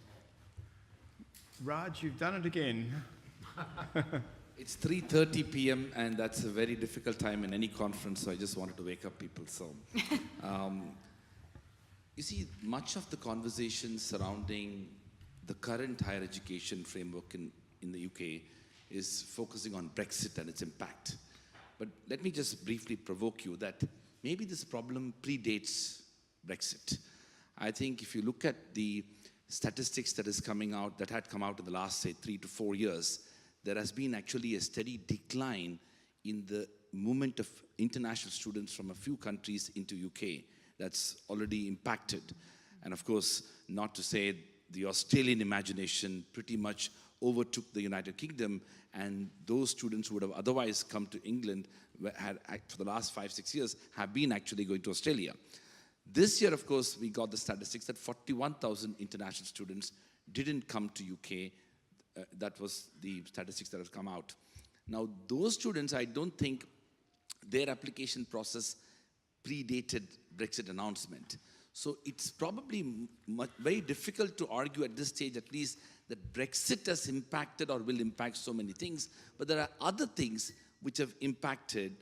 S1: Raj, you've done it again.
S3: It's 3:30 p.m. and that's a very difficult time in any conference, so I just wanted to wake up people. So, you see, much of the conversation surrounding the current higher education framework in the UK is focusing on Brexit and its impact. But let me just briefly provoke you that maybe this problem predates Brexit. I think if you look at the statistics that had come out in the last, say, 3 to 4 years, there has been actually a steady decline in the movement of international students from a few countries into UK. That's already impacted. And of course, not to say the Australian imagination pretty much overtook the United Kingdom, and those students who would have otherwise come to England for the last 5-6 years have been actually going to Australia. This year, of course, we got the statistics that 41,000 international students didn't come to UK. That was the statistics that have come out. Now, those students, I don't think their application process predated Brexit announcement. So it's probably very difficult to argue at this stage, at least, that Brexit has impacted or will impact so many things. But there are other things which have impacted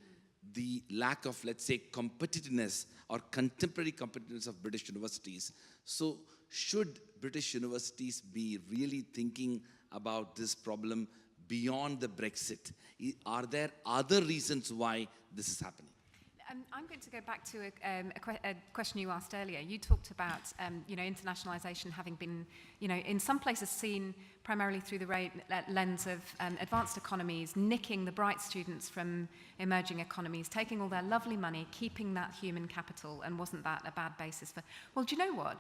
S3: the lack of, let's say, competitiveness or contemporary competitiveness of British universities. So should British universities be really thinking about this problem beyond the Brexit? Are there other reasons why this is happening?
S7: I'm going to go back to a question you asked earlier. You talked about, internationalisation having been, in some places seen primarily through the lens of advanced economies, nicking the bright students from emerging economies, taking all their lovely money, keeping that human capital, and wasn't that a bad basis for... Well, do you know what?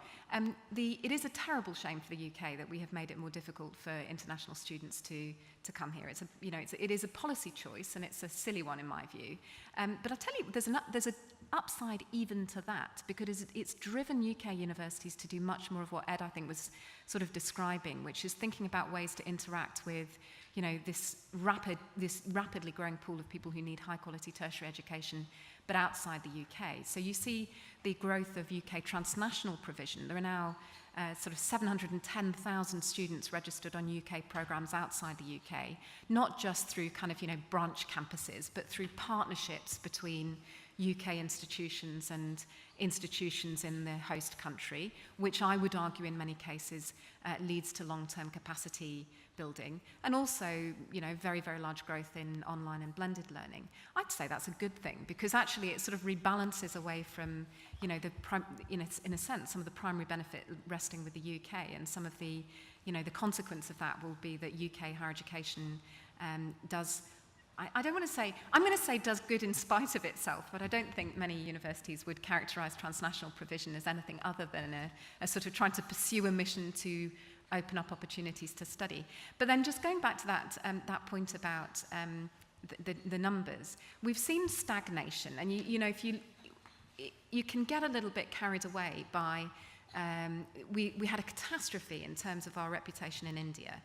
S7: It is a terrible shame for the UK that we have made it more difficult for international students to come here. It is a policy choice, and it's a silly one in my view. But I tell you, there's an upside even to that, because it's driven UK universities to do much more of what Ed, I think, was sort of describing, which is thinking about ways to interact with, this rapidly growing pool of people who need high-quality tertiary education, but outside the UK. So you see the growth of UK transnational provision. There are now sort of 710,000 students registered on UK programmes outside the UK, not just through kind of, branch campuses, but through partnerships between UK institutions and institutions in the host country, which I would argue in many cases leads to long-term capacity building, and also, very, very large growth in online and blended learning. I'd say that's a good thing, because actually it sort of rebalances away from, in a sense, some of the primary benefit resting with the UK, and some of the, the consequence of that will be that UK higher education does... I don't want to say, I'm going to say does good in spite of itself, but I don't think many universities would characterise transnational provision as anything other than a sort of trying to pursue a mission to open up opportunities to study. But then just going back to that point about the numbers, we've seen stagnation, and if you can get a little bit carried away by, we had a catastrophe in terms of our reputation in India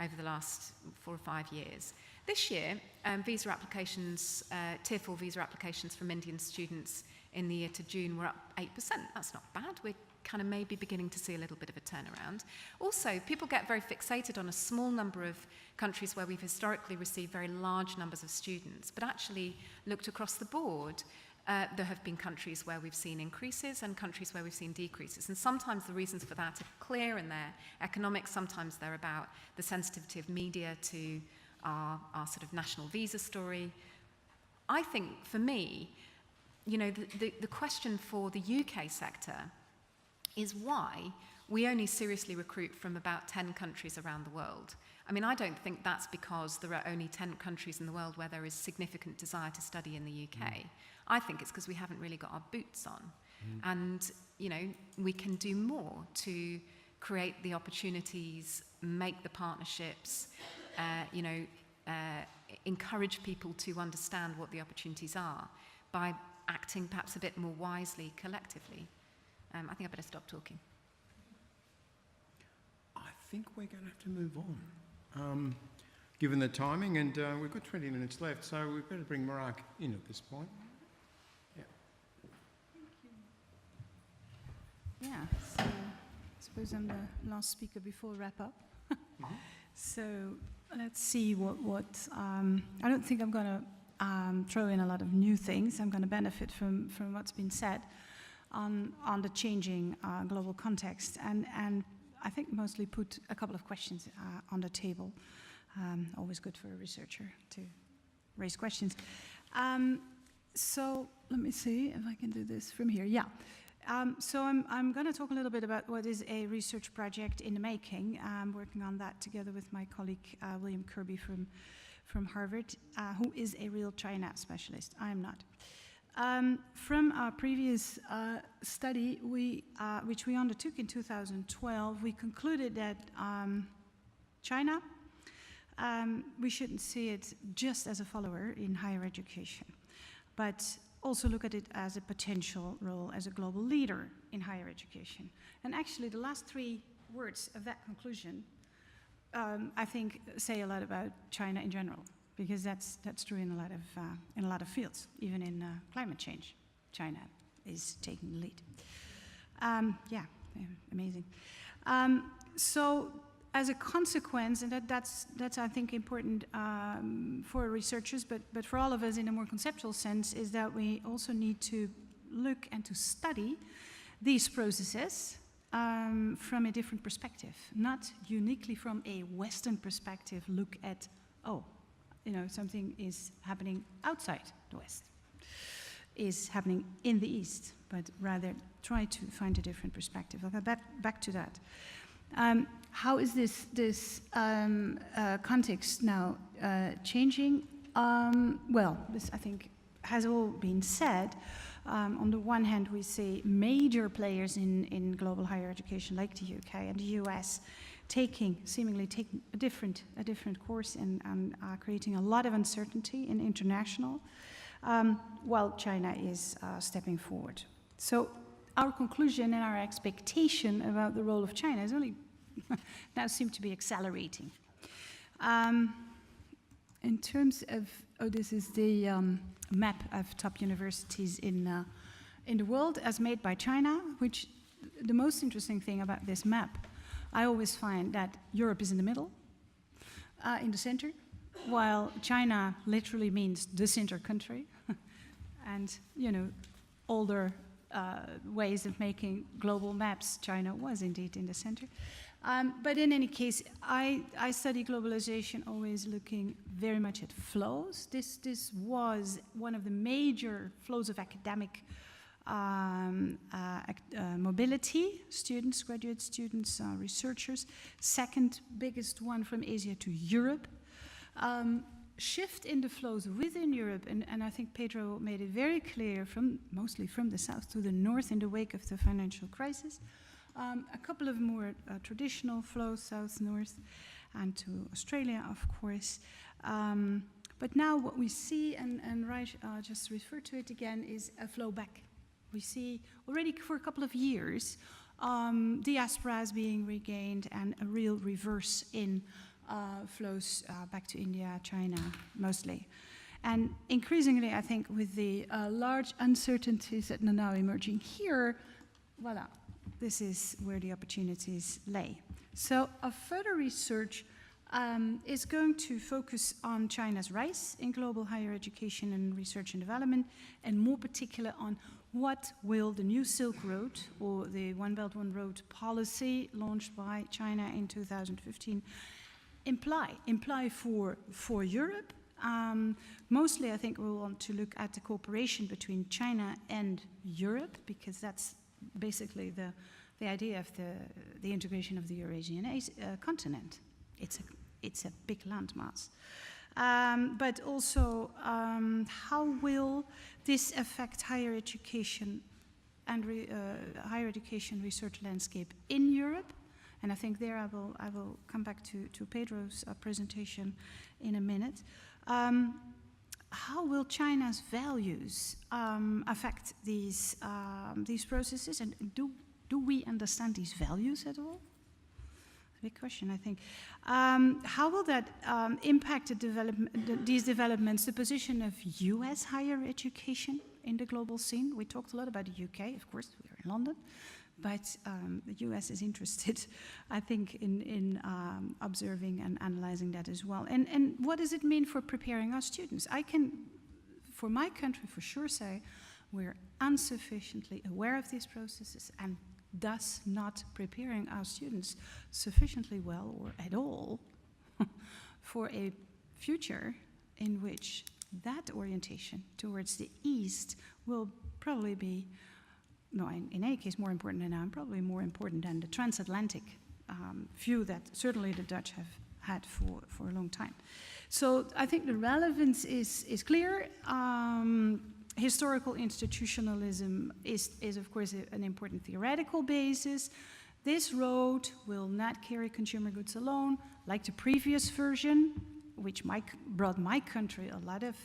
S7: over the last 4 or 5 years. This year, visa applications, Tier 4 visa applications from Indian students in the year to June were up 8%. That's not bad. We're kind of maybe beginning to see a little bit of a turnaround. Also, people get very fixated on a small number of countries where we've historically received very large numbers of students, but actually looked across the board. There have been countries where we've seen increases and countries where we've seen decreases. And sometimes the reasons for that are clear in their economics. Sometimes they're about the sensitivity of media to our sort of national visa story. I think, for me, the question for the UK sector is why we only seriously recruit from about 10 countries around the world. I mean, I don't think that's because there are only 10 countries in the world where there is significant desire to study in the UK. I think it's because we haven't really got our boots on. And, we can do more to create the opportunities, make the partnerships, encourage people to understand what the opportunities are by acting perhaps a bit more wisely collectively. I think I better stop talking.
S1: I think we're going to have to move on, given the timing, and we've got 20 minutes left, so we've better bring MARIJK in at this point.
S8: Yeah, so I suppose I'm the last speaker before wrap up. So let's see what I don't think I'm going to throw in a lot of new things. I'm going to benefit from what's been said on the changing global context, and I think mostly put a couple of questions on the table. Always good for a researcher to raise questions. So let me see if I can do this from here. Yeah. So I'm going to talk a little bit about what is a research project in the making. I'm working on that together with my colleague William Kirby from Harvard, who is a real China specialist. I am not. From our previous study, which we undertook in 2012, we concluded that China, we shouldn't see it just as a follower in higher education, but also look at it as a potential role as a global leader in higher education. And actually, the last 3 words of that conclusion, I think, say a lot about China in general, because that's true in a lot of fields, even in climate change. China is taking the lead. Yeah, amazing. So, as a consequence, and that's I think important for researchers, but for all of us in a more conceptual sense, is that we also need to look and to study these processes from a different perspective, not uniquely from a Western perspective. Look at, oh, you know, something is happening outside the West, is happening in the East, but rather try to find a different perspective. I'll go back to that. How is this context now changing? Well, this I think has all been said. On the one hand, we see major players in global higher education like the UK and the US seemingly taking a different course and creating a lot of uncertainty in international, while China is stepping forward. So our conclusion and our expectation about the role of China is only now seem to be accelerating. In terms of, this is the map of top universities in the world as made by China, which the most interesting thing about this map, I always find that Europe is in the middle, in the center, while China literally means the center country. And, you know, older ways of making global maps, China was indeed in the center. But in any case, I study globalization always looking very much at flows. This was one of the major flows of academic mobility, students, graduate students, researchers. Second biggest one from Asia to Europe. Shift in the flows within Europe, and I think Pedro made it very clear, mostly from the south to the north in the wake of the financial crisis. A couple of more traditional flows, south-north, and to Australia, of course. But now what we see, and Raj just referred to it again, is a flow back. We see already for a couple of years diasporas being regained and a real reverse in flows back to India, China, mostly. And increasingly, I think, with the large uncertainties that are now emerging here, voila, this is where the opportunities lay. So our further research is going to focus on China's rise in global higher education and research and development, and more particular on what will the new Silk Road, or the One Belt, One Road policy launched by China in 2015, imply for Europe. Mostly, I think we'll want to look at the cooperation between China and Europe, because that's basically the idea of the integration of the Eurasian continent. It's a big landmass. But also, how will this affect higher education and higher education research landscape in Europe? And I think there I will come back to Pedro's presentation in a minute. How will China's values affect these processes, and do we understand these values at all? Big question, I think. How will that impact these developments, the position of US higher education in the global scene? We talked a lot about the UK, of course, we're in London, but the US is interested, I think, in observing and analyzing that as well. And what does it mean for preparing our students? I can, for my country, for sure say we're insufficiently aware of these processes and thus not preparing our students sufficiently well or at all for a future in which that orientation towards the East will probably be no, in any case more important than now, and probably more important than the transatlantic view that certainly the Dutch have had for a long time. So I think the relevance is clear. Historical institutionalism is of course an important theoretical basis. This road will not carry consumer goods alone, like the previous version, which brought my country a lot of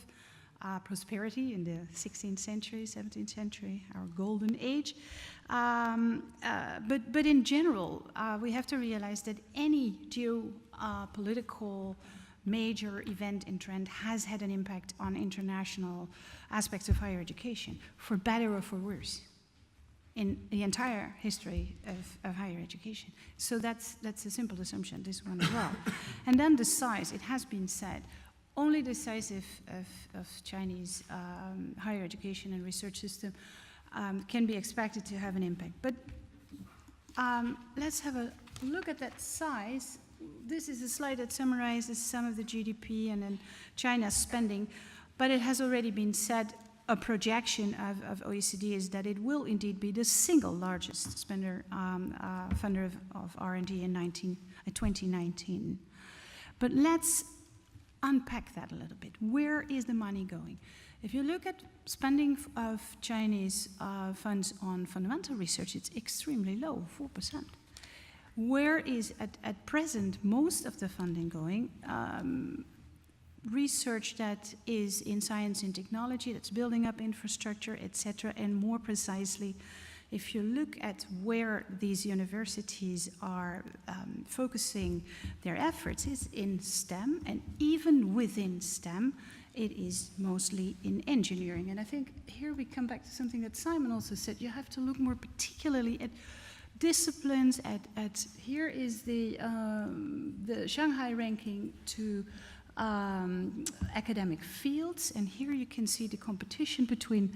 S8: prosperity in the 16th century, 17th century, our golden age. But in general, we have to realize that any geopolitical major event and trend has had an impact on international aspects of higher education, for better or for worse, in the entire history of higher education. So that's a simple assumption, this one as well. And then the size, it has been said, only the size of Chinese higher education and research system can be expected to have an impact. But let's have a look at that size. This is a slide that summarizes some of the GDP and then China's spending, but it has already been said, a projection of OECD is that it will indeed be the single largest funder of R&D in 2019. But let's unpack that a little bit. Where is the money going? If you look at spending of Chinese funds on fundamental research, it's extremely low, 4%. Where is, at present, most of the funding going? Research that is in science and technology, that's building up infrastructure, etc. And more precisely, if you look at where these universities are focusing their efforts, is in STEM, and even within STEM, it is mostly in engineering. And I think here we come back to something that Simon also said, you have to look more particularly at disciplines, here is the Shanghai ranking to academic fields, and here you can see the competition between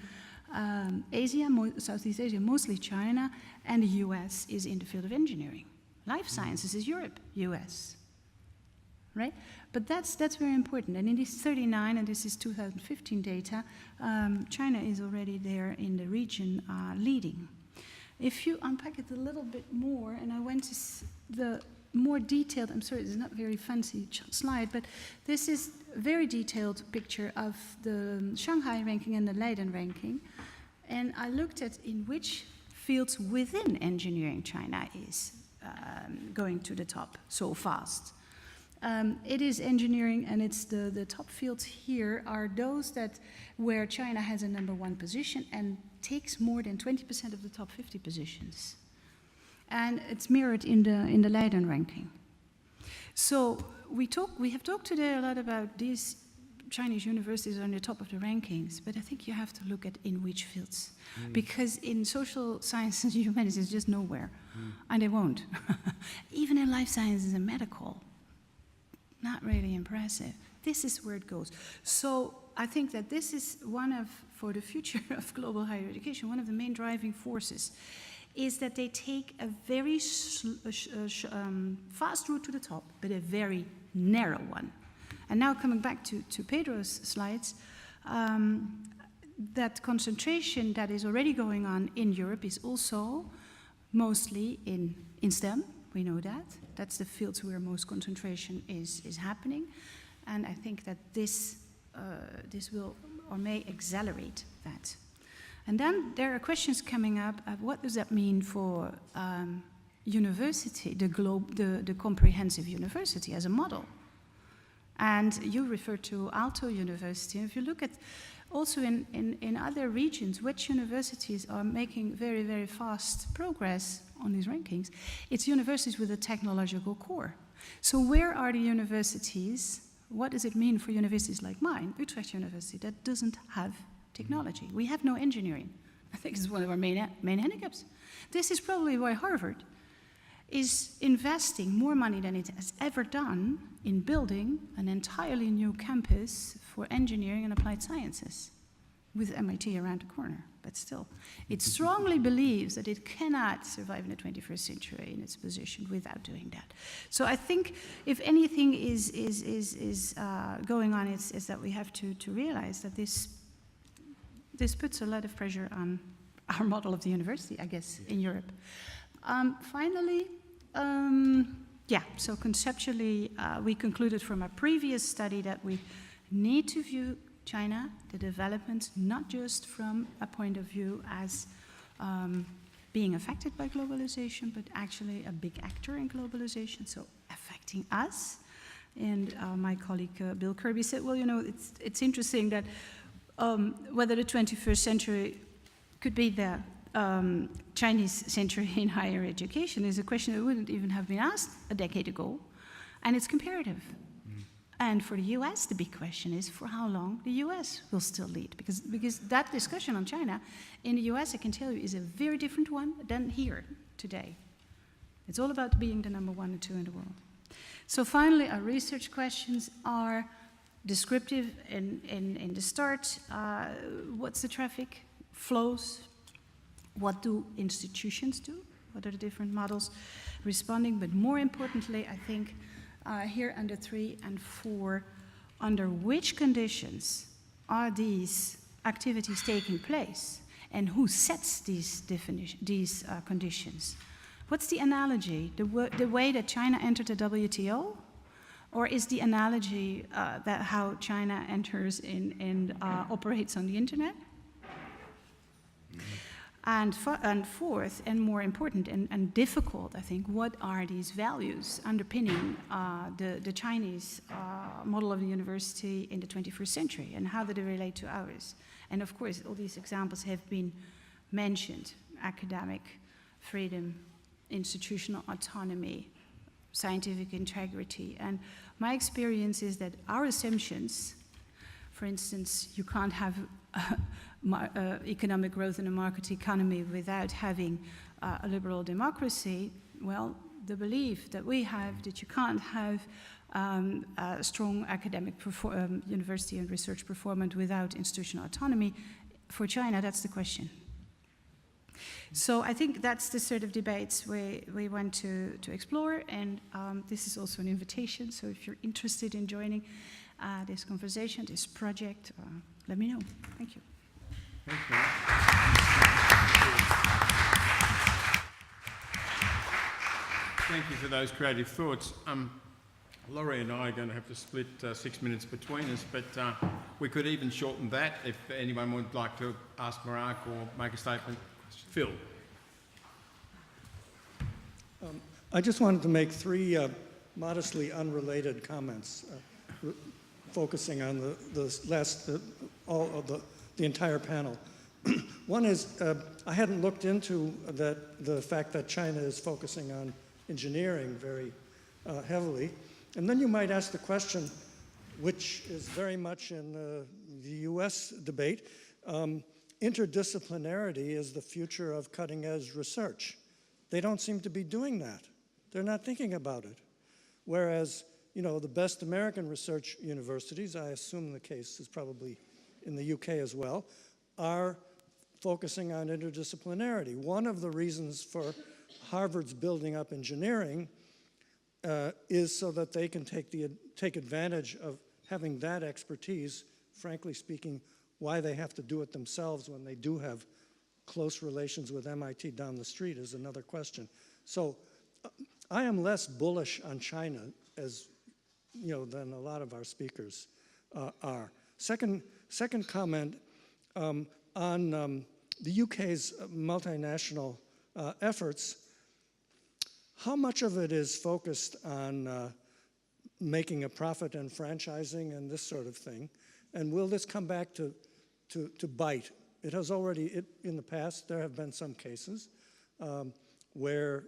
S8: Asia, Southeast Asia, mostly China, and the US is in the field of engineering. Life sciences is Europe, US, right? But that's very important, and in this 39, and this is 2015 data, China is already there in the region leading. If you unpack it a little bit more, and I went to the more detailed, I'm sorry, it's not a very fancy slide, but this is a very detailed picture of the Shanghai ranking and the Leiden ranking. And I looked at in which fields within engineering China is going to the top so fast. It is engineering, and it's the top fields here are those where China has a #1 position and takes more than 20% of the top 50 positions. And it's mirrored in the Leiden ranking. So we have talked today a lot about these Chinese universities on the top of the rankings, but I think you have to look at in which fields. Because in social sciences and humanities, just nowhere. And they won't. Even in life sciences and medical, not really impressive. This is where it goes. So I think that this is for the future of global higher education, one of the main driving forces is that they take a very fast route to the top, but a very narrow one. And now coming back to Pedro's slides, that concentration that is already going on in Europe is also mostly in STEM, we know that. That's the fields where most concentration is happening. And I think that this will or may accelerate that. And then there are questions coming up of what does that mean for university, the comprehensive university as a model. And you refer to Aalto University. And if you look at also in other regions, which universities are making very, very fast progress on these rankings, it's universities with a technological core. So where are the universities? What does it mean for universities like mine, Utrecht University, that doesn't have technology? We have no engineering. I think it's one of our main handicaps. This is probably why Harvard is investing more money than it has ever done in building an entirely new campus for engineering and applied sciences, with MIT around the corner, but still. It strongly believes that it cannot survive in the 21st century in its position without doing that. So I think if anything is going on, is that we have to realize that this puts a lot of pressure our model of the university, I guess, in Europe. Finally, yeah, so conceptually, we concluded from a previous study that we need to view China, the developments, not just from a point of view as being affected by globalization, but actually a big actor in globalization, so affecting us. And my colleague Bill Kirby said, well, you know, it's interesting that whether the 21st century could be the Chinese century in higher education is a question that wouldn't even have been asked a decade ago, and it's comparative. And for the US, the big question is for how long the US will still lead, because that discussion on China in the US, I can tell you, is a very different one than here today. It's all about being the number 1 or 2 in the world. So finally, our research questions are descriptive in the start. What's the traffic flows? What do institutions do? What are the different models responding? But more importantly, I think here under 3 and 4, under which conditions are these activities taking place? And who sets these conditions? What's the analogy? The way that China entered the WTO? Or is the analogy that how China enters and operates on the internet? And fourth, and more important and difficult, I think, what are these values underpinning the Chinese model of the university in the 21st century, and how do they relate to ours? And of course, all these examples have been mentioned: academic freedom, institutional autonomy, scientific integrity. And my experience is that our assumptions, for instance, you can't have economic growth in a market economy without having a liberal democracy. Well, the belief that we have that you can't have a strong academic university and research performance without institutional autonomy, for China, that's the question. So I think that's the sort of debates we want to explore, and this is also an invitation, so if you're interested in joining this conversation, this project, let me know. Thank you.
S1: Thanks, Mary. Thank you for those creative thoughts. Laurie and I are going to have to split 6 minutes between us, but we could even shorten that if anyone would like to ask MARIJK or make a statement. Phil.
S9: I just wanted to make 3 modestly unrelated comments, focusing on the entire panel. One is, I hadn't looked into the fact that China is focusing on engineering very heavily. And then you might ask the question, which is very much in the US debate, interdisciplinarity is the future of cutting-edge research. They don't seem to be doing that. They're not thinking about it. Whereas, you know, the best American research universities, I assume the case is probably in the UK as well, are focusing on interdisciplinarity. One of the reasons for Harvard's building up engineering is so that they can take advantage of having that expertise. Frankly speaking, why they have to do it themselves when they do have close relations with MIT down the street is another question. So I am less bullish on China, as you know, than a lot of our speakers are. Second comment on the UK's multinational efforts. How much of it is focused on making a profit and franchising and this sort of thing? And will this come back to bite? It has already, in the past, there have been some cases where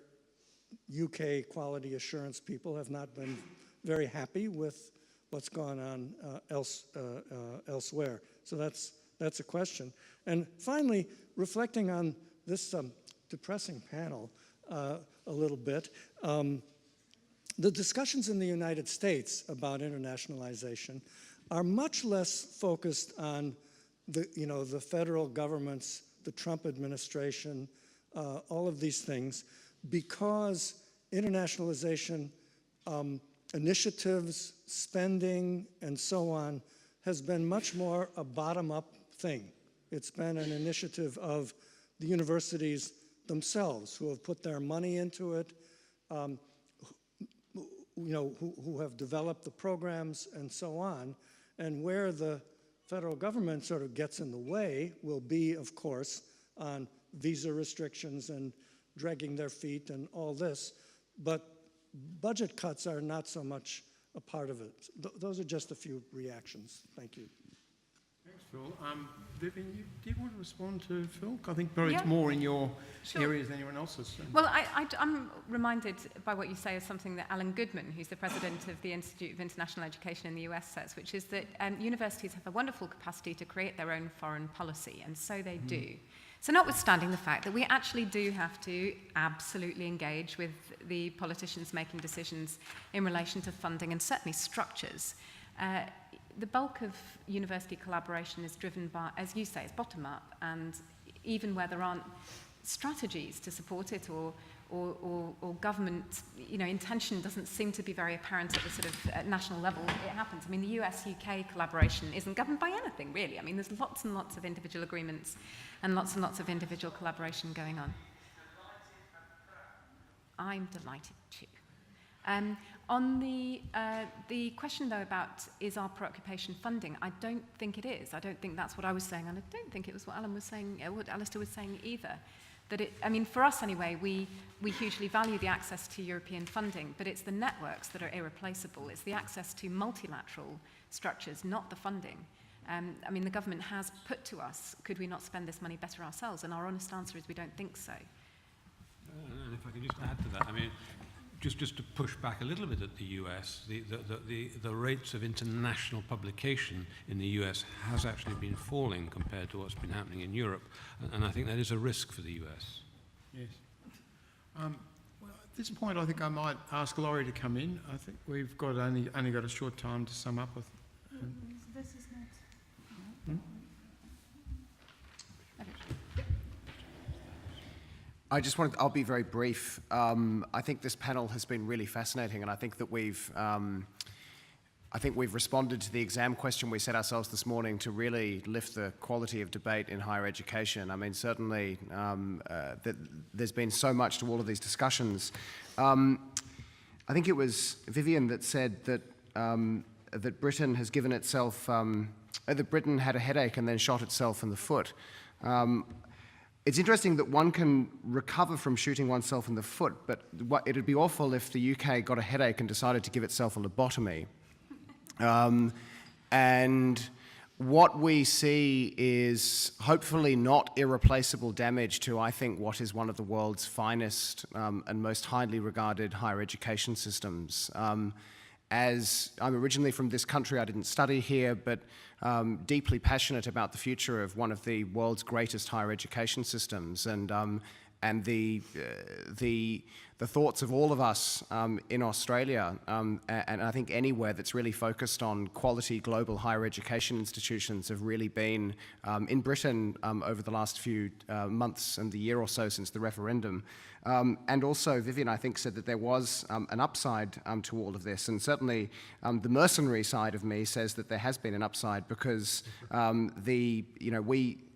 S9: UK quality assurance people have not been very happy with what's gone on elsewhere. So that's a question. And finally, reflecting on this depressing panel a little bit, the discussions in the United States about internationalization are much less focused on the federal governments, the Trump administration, all of these things, because internationalization initiatives, spending, and so on has been much more a bottom-up thing. It's been an initiative of the universities themselves who have put their money into it, who have developed the programs and so on. And where the federal government sort of gets in the way will be, of course, on visa restrictions and dragging their feet and all this. But budget cuts are not so much a part of it. Those are just a few reactions. Thank you.
S1: Thanks, Phil. Vivienne, do you want to respond to Phil? I think probably it's
S7: Yeah.
S1: more in your
S7: Sure.
S1: areas than anyone else's.
S7: Well, I'm reminded by what you say of something that Alan Goodman, who's the president of the Institute of International Education in the US, says, which is that universities have a wonderful capacity to create their own foreign policy, and so they do. So notwithstanding the fact that we actually do have to absolutely engage with the politicians making decisions in relation to funding and certainly structures, the bulk of university collaboration is driven by, as you say, it's bottom-up, and even where there aren't strategies to support it or government, intention doesn't seem to be very apparent at the sort of national level, it happens. I mean, the US-UK collaboration isn't governed by anything, really. I mean, there's lots and lots of individual agreements and lots of individual collaboration going on. I'm delighted too. On the question, though, about is our preoccupation funding, I don't think it is. I don't think that's what I was saying, and I don't think it was what Alan was saying, what Alastair was saying either. For us anyway, we hugely value the access to European funding, but it's the networks that are irreplaceable. It's the access to multilateral structures, not the funding. The government has put to us, could we not spend this money better ourselves? And our honest answer is we don't think so.
S4: And if I can just add to that, just to push back a little bit at the US, the rates of international publication in the US has actually been falling compared to what's been happening in Europe, and I think that is a risk for the US.
S1: Yes. Well, at this point, I think I might ask Laurie to come in. I think we've got only got a short time to sum up.
S8: This is not.
S10: I'll be very brief. I think this panel has been really fascinating, and I think that we've responded to the exam question we set ourselves this morning to really lift the quality of debate in higher education. Certainly there's been so much to all of these discussions. I think it was Vivienne that said that that Britain has given itself, that Britain had a headache and then shot itself in the foot. It's interesting that one can recover from shooting oneself in the foot, but it'd be awful if the UK got a headache and decided to give itself a lobotomy. And what we see is hopefully not irreplaceable damage to, I think, what is one of the world's finest and most highly regarded higher education systems. As I'm originally from this country, I didn't study here, but deeply passionate about the future of one of the world's greatest higher education systems, and the thoughts of all of us in Australia, and I think anywhere that's really focused on quality global higher education institutions have really been in Britain over the last few months and the year or so since the referendum. And also, Vivienne, I think, said that there was an upside to all of this, and certainly the mercenary side of me says that there has been an upside because we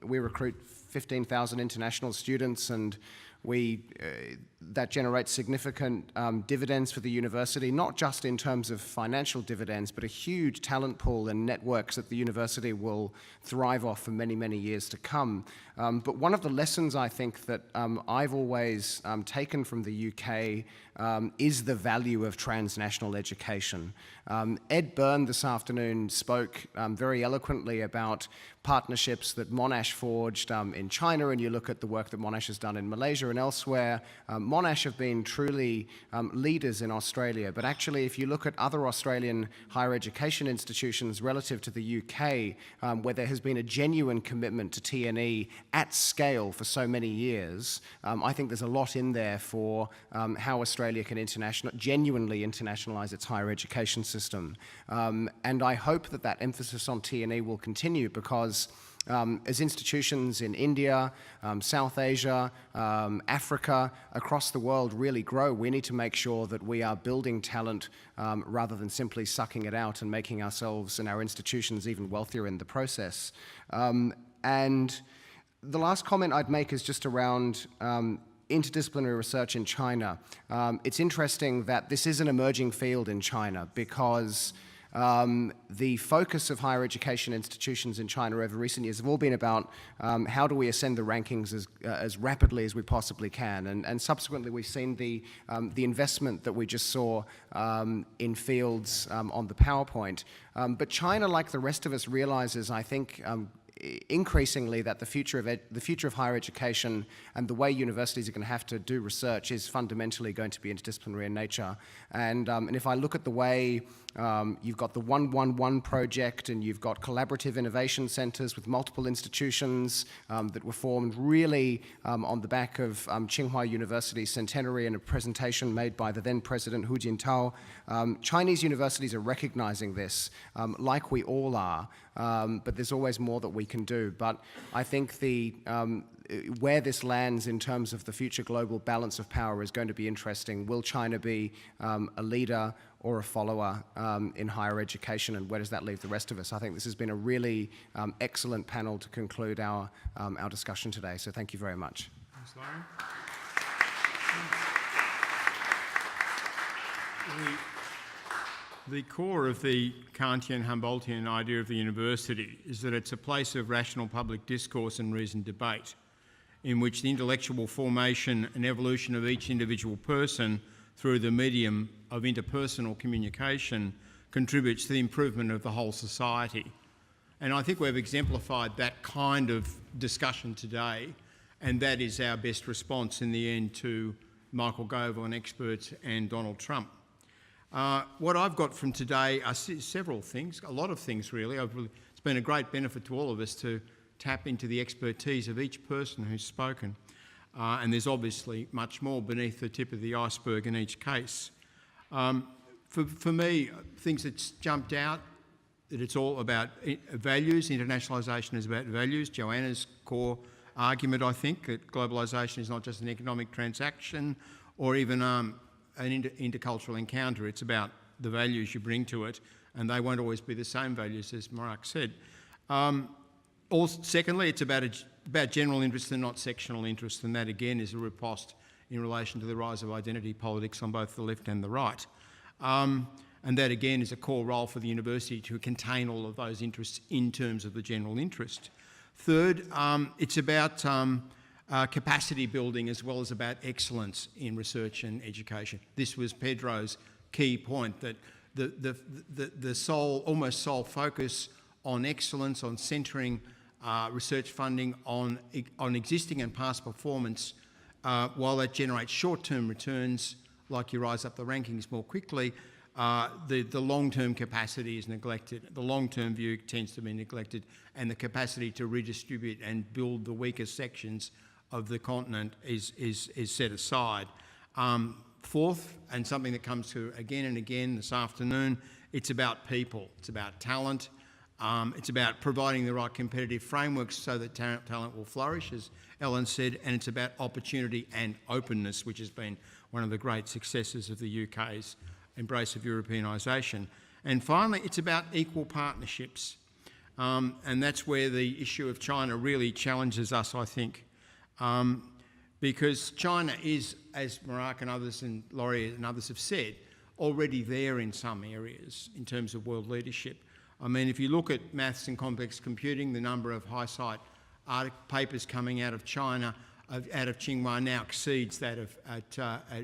S10: recruit 15,000 international students, and that generates significant dividends for the university, not just in terms of financial dividends, but a huge talent pool and networks that the university will thrive off for many, many years to come. But one of the lessons I think that I've always taken from the UK is the value of transnational education. Ed Byrne this afternoon spoke very eloquently about partnerships that Monash forged in China, and you look at the work that Monash has done in Malaysia and elsewhere. Monash have been truly leaders in Australia, but actually if you look at other Australian higher education institutions relative to the UK, where there has been a genuine commitment to T&E at scale for so many years, I think there's a lot in there for how Australia can genuinely internationalise its higher education system. And I hope that that emphasis on T&E will continue because as institutions in India, South Asia, Africa, across the world really grow, we need to make sure that we are building talent rather than simply sucking it out and making ourselves and our institutions even wealthier in the process. And the last comment I'd make is just around interdisciplinary research in China. It's interesting that this is an emerging field in China because the focus of higher education institutions in China over recent years have all been about how do we ascend the rankings as rapidly as we possibly can. And subsequently, we've seen the investment that we just saw in fields on the PowerPoint. But China, like the rest of us, realizes, I think, increasingly that the future of higher education and the way universities are going to have to do research is fundamentally going to be interdisciplinary in nature. And if I look at the way you've got the 111 project and you've got collaborative innovation centers with multiple institutions that were formed really on the back of Tsinghua University's centenary and a presentation made by the then president Hu Jintao, Chinese universities are recognizing this like we all are. But there's always more that we can do. But I think where this lands in terms of the future global balance of power is going to be interesting. Will China be a leader or a follower in higher education, and where does that leave the rest of us? I think this has been a really excellent panel to conclude our discussion today. So thank you very much.
S1: Thanks, Laurie. The core of the Kantian Humboldtian idea of the university is that it's a place of rational public discourse and reasoned debate, in which the intellectual formation and evolution of each individual person through the medium of interpersonal communication contributes to the improvement of the whole society. And I think we've exemplified that kind of discussion today, and that is our best response in the end to Michael Gove and experts and Donald Trump. What I've got from today are several things, a lot of things really. It's been a great benefit to all of us to tap into the expertise of each person who's spoken. And there's obviously much more beneath the tip of the iceberg in each case. For me, things that's jumped out, that it's all about values. Internationalisation is about values. Joanna's core argument, I think, that globalisation is not just an economic transaction or even an intercultural encounter. It's about the values you bring to it, and they won't always be the same values, as MARIJK said. Secondly, it's about general interest and not sectional interest, and that again is a riposte in relation to the rise of identity politics on both the left and the right. And that again is a core role for the university to contain all of those interests in terms of the general interest. Third, it's about capacity building as well as about excellence in research and education. This was Pedro's key point, that the almost sole focus on excellence, on centring research funding on existing and past performance, while that generates short-term returns, like you rise up the rankings more quickly, the long-term capacity is neglected. The long-term view tends to be neglected, and the capacity to redistribute and build the weaker sections of the continent is set aside. Fourth, and something that comes to again and again this afternoon, it's about people. It's about talent. It's about providing the right competitive frameworks so that talent will flourish, as Ellen said, and it's about opportunity and openness, which has been one of the great successes of the UK's embrace of Europeanisation. And finally, it's about equal partnerships. And that's where the issue of China really challenges us, I think. Because China is, as MARIJK and others and LAURIE and others have said, already there in some areas in terms of world leadership. I mean, if you look at maths and complex computing, the number of high-site papers coming out of China, out of Tsinghua, now exceeds that at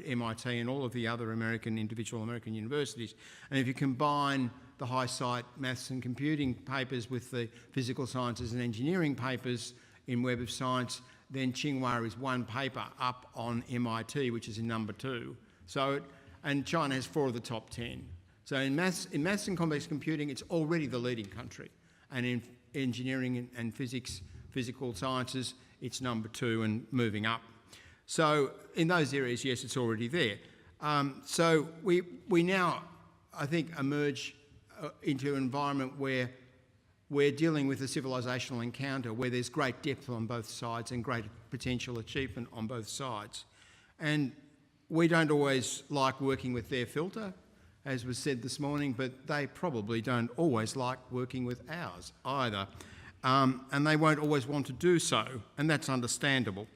S1: MIT and all of the other individual American universities. And if you combine the high-site maths and computing papers with the physical sciences and engineering papers in Web of Science, then Tsinghua is one paper up on MIT, which is in number 2. And China has 4 of the top 10. So in maths and complex computing, it's already the leading country. And in engineering and physical sciences, it's number 2 and moving up. So in those areas, yes, it's already there. So we now, I think, emerge into an environment where we're dealing with a civilisational encounter where there's great depth on both sides and great potential achievement on both sides. And we don't always like working with their filter, as was said this morning, but they probably don't always like working with ours either. and they won't always want to do so, and that's understandable.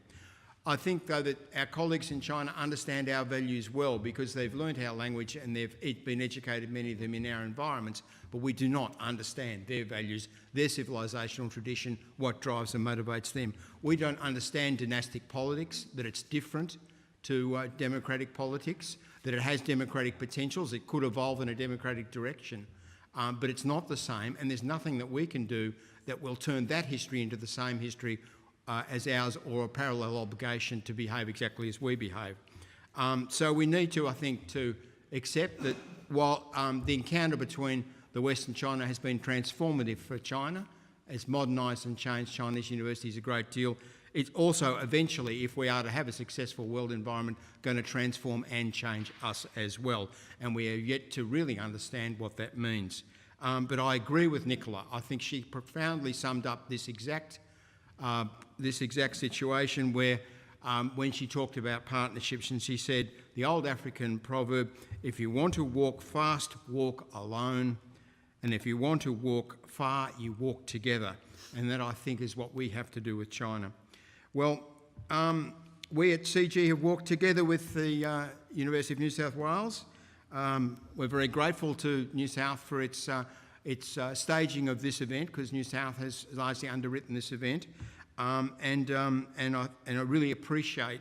S1: I think, though, that our colleagues in China understand our values well because they've learnt our language and they've been educated, many of them, in our environments, but we do not understand their values, their civilisational tradition, what drives and motivates them. We don't understand dynastic politics, that it's different to democratic politics, that it has democratic potentials, it could evolve in a democratic direction, but it's not the same, and there's nothing that we can do that will turn that history into the same history as ours, or a parallel obligation to behave exactly as we behave. So we need to, I think, to accept that while the encounter between the West and China has been transformative for China, it's modernised and changed Chinese universities a great deal, it's also eventually, if we are to have a successful world environment, going to transform and change us as well. And we are yet to really understand what that means. But I agree with Nicola. I think she profoundly summed up this exact situation where when she talked about partnerships, and she said, the old African proverb, if you want to walk fast, walk alone, and if you want to walk far, you walk together. And that, I think, is what we have to do with China. Well, we at CG have walked together with the University of New South Wales. We're very grateful to New South for its staging of this event, because New South has largely underwritten this event, and I really appreciate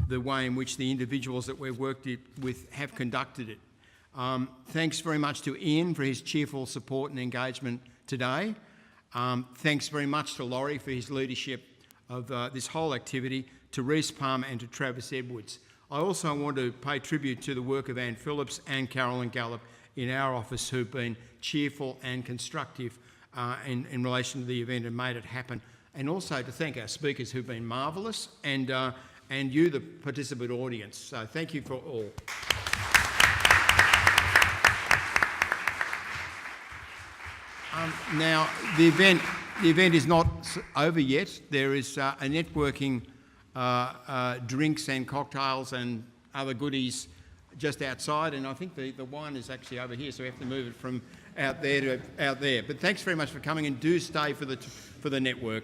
S1: the way in which the individuals that we've worked with have conducted it. Thanks very much to Ian for his cheerful support and engagement today. Thanks very much to Laurie for his leadership of this whole activity, to Reece Palmer and to Travis Edwards. I also want to pay tribute to the work of Anne Phillips and Carolyn Gallup in our office, who've been cheerful and constructive in relation to the event and made it happen. And also to thank our speakers, who've been marvellous, and you, the participant audience. So thank you for all. Now, the event is not over yet. There is a networking drinks and cocktails and other goodies just outside, and I think the wine is actually over here, so we have to move it from out there to out there. But thanks very much for coming, and do stay for the network.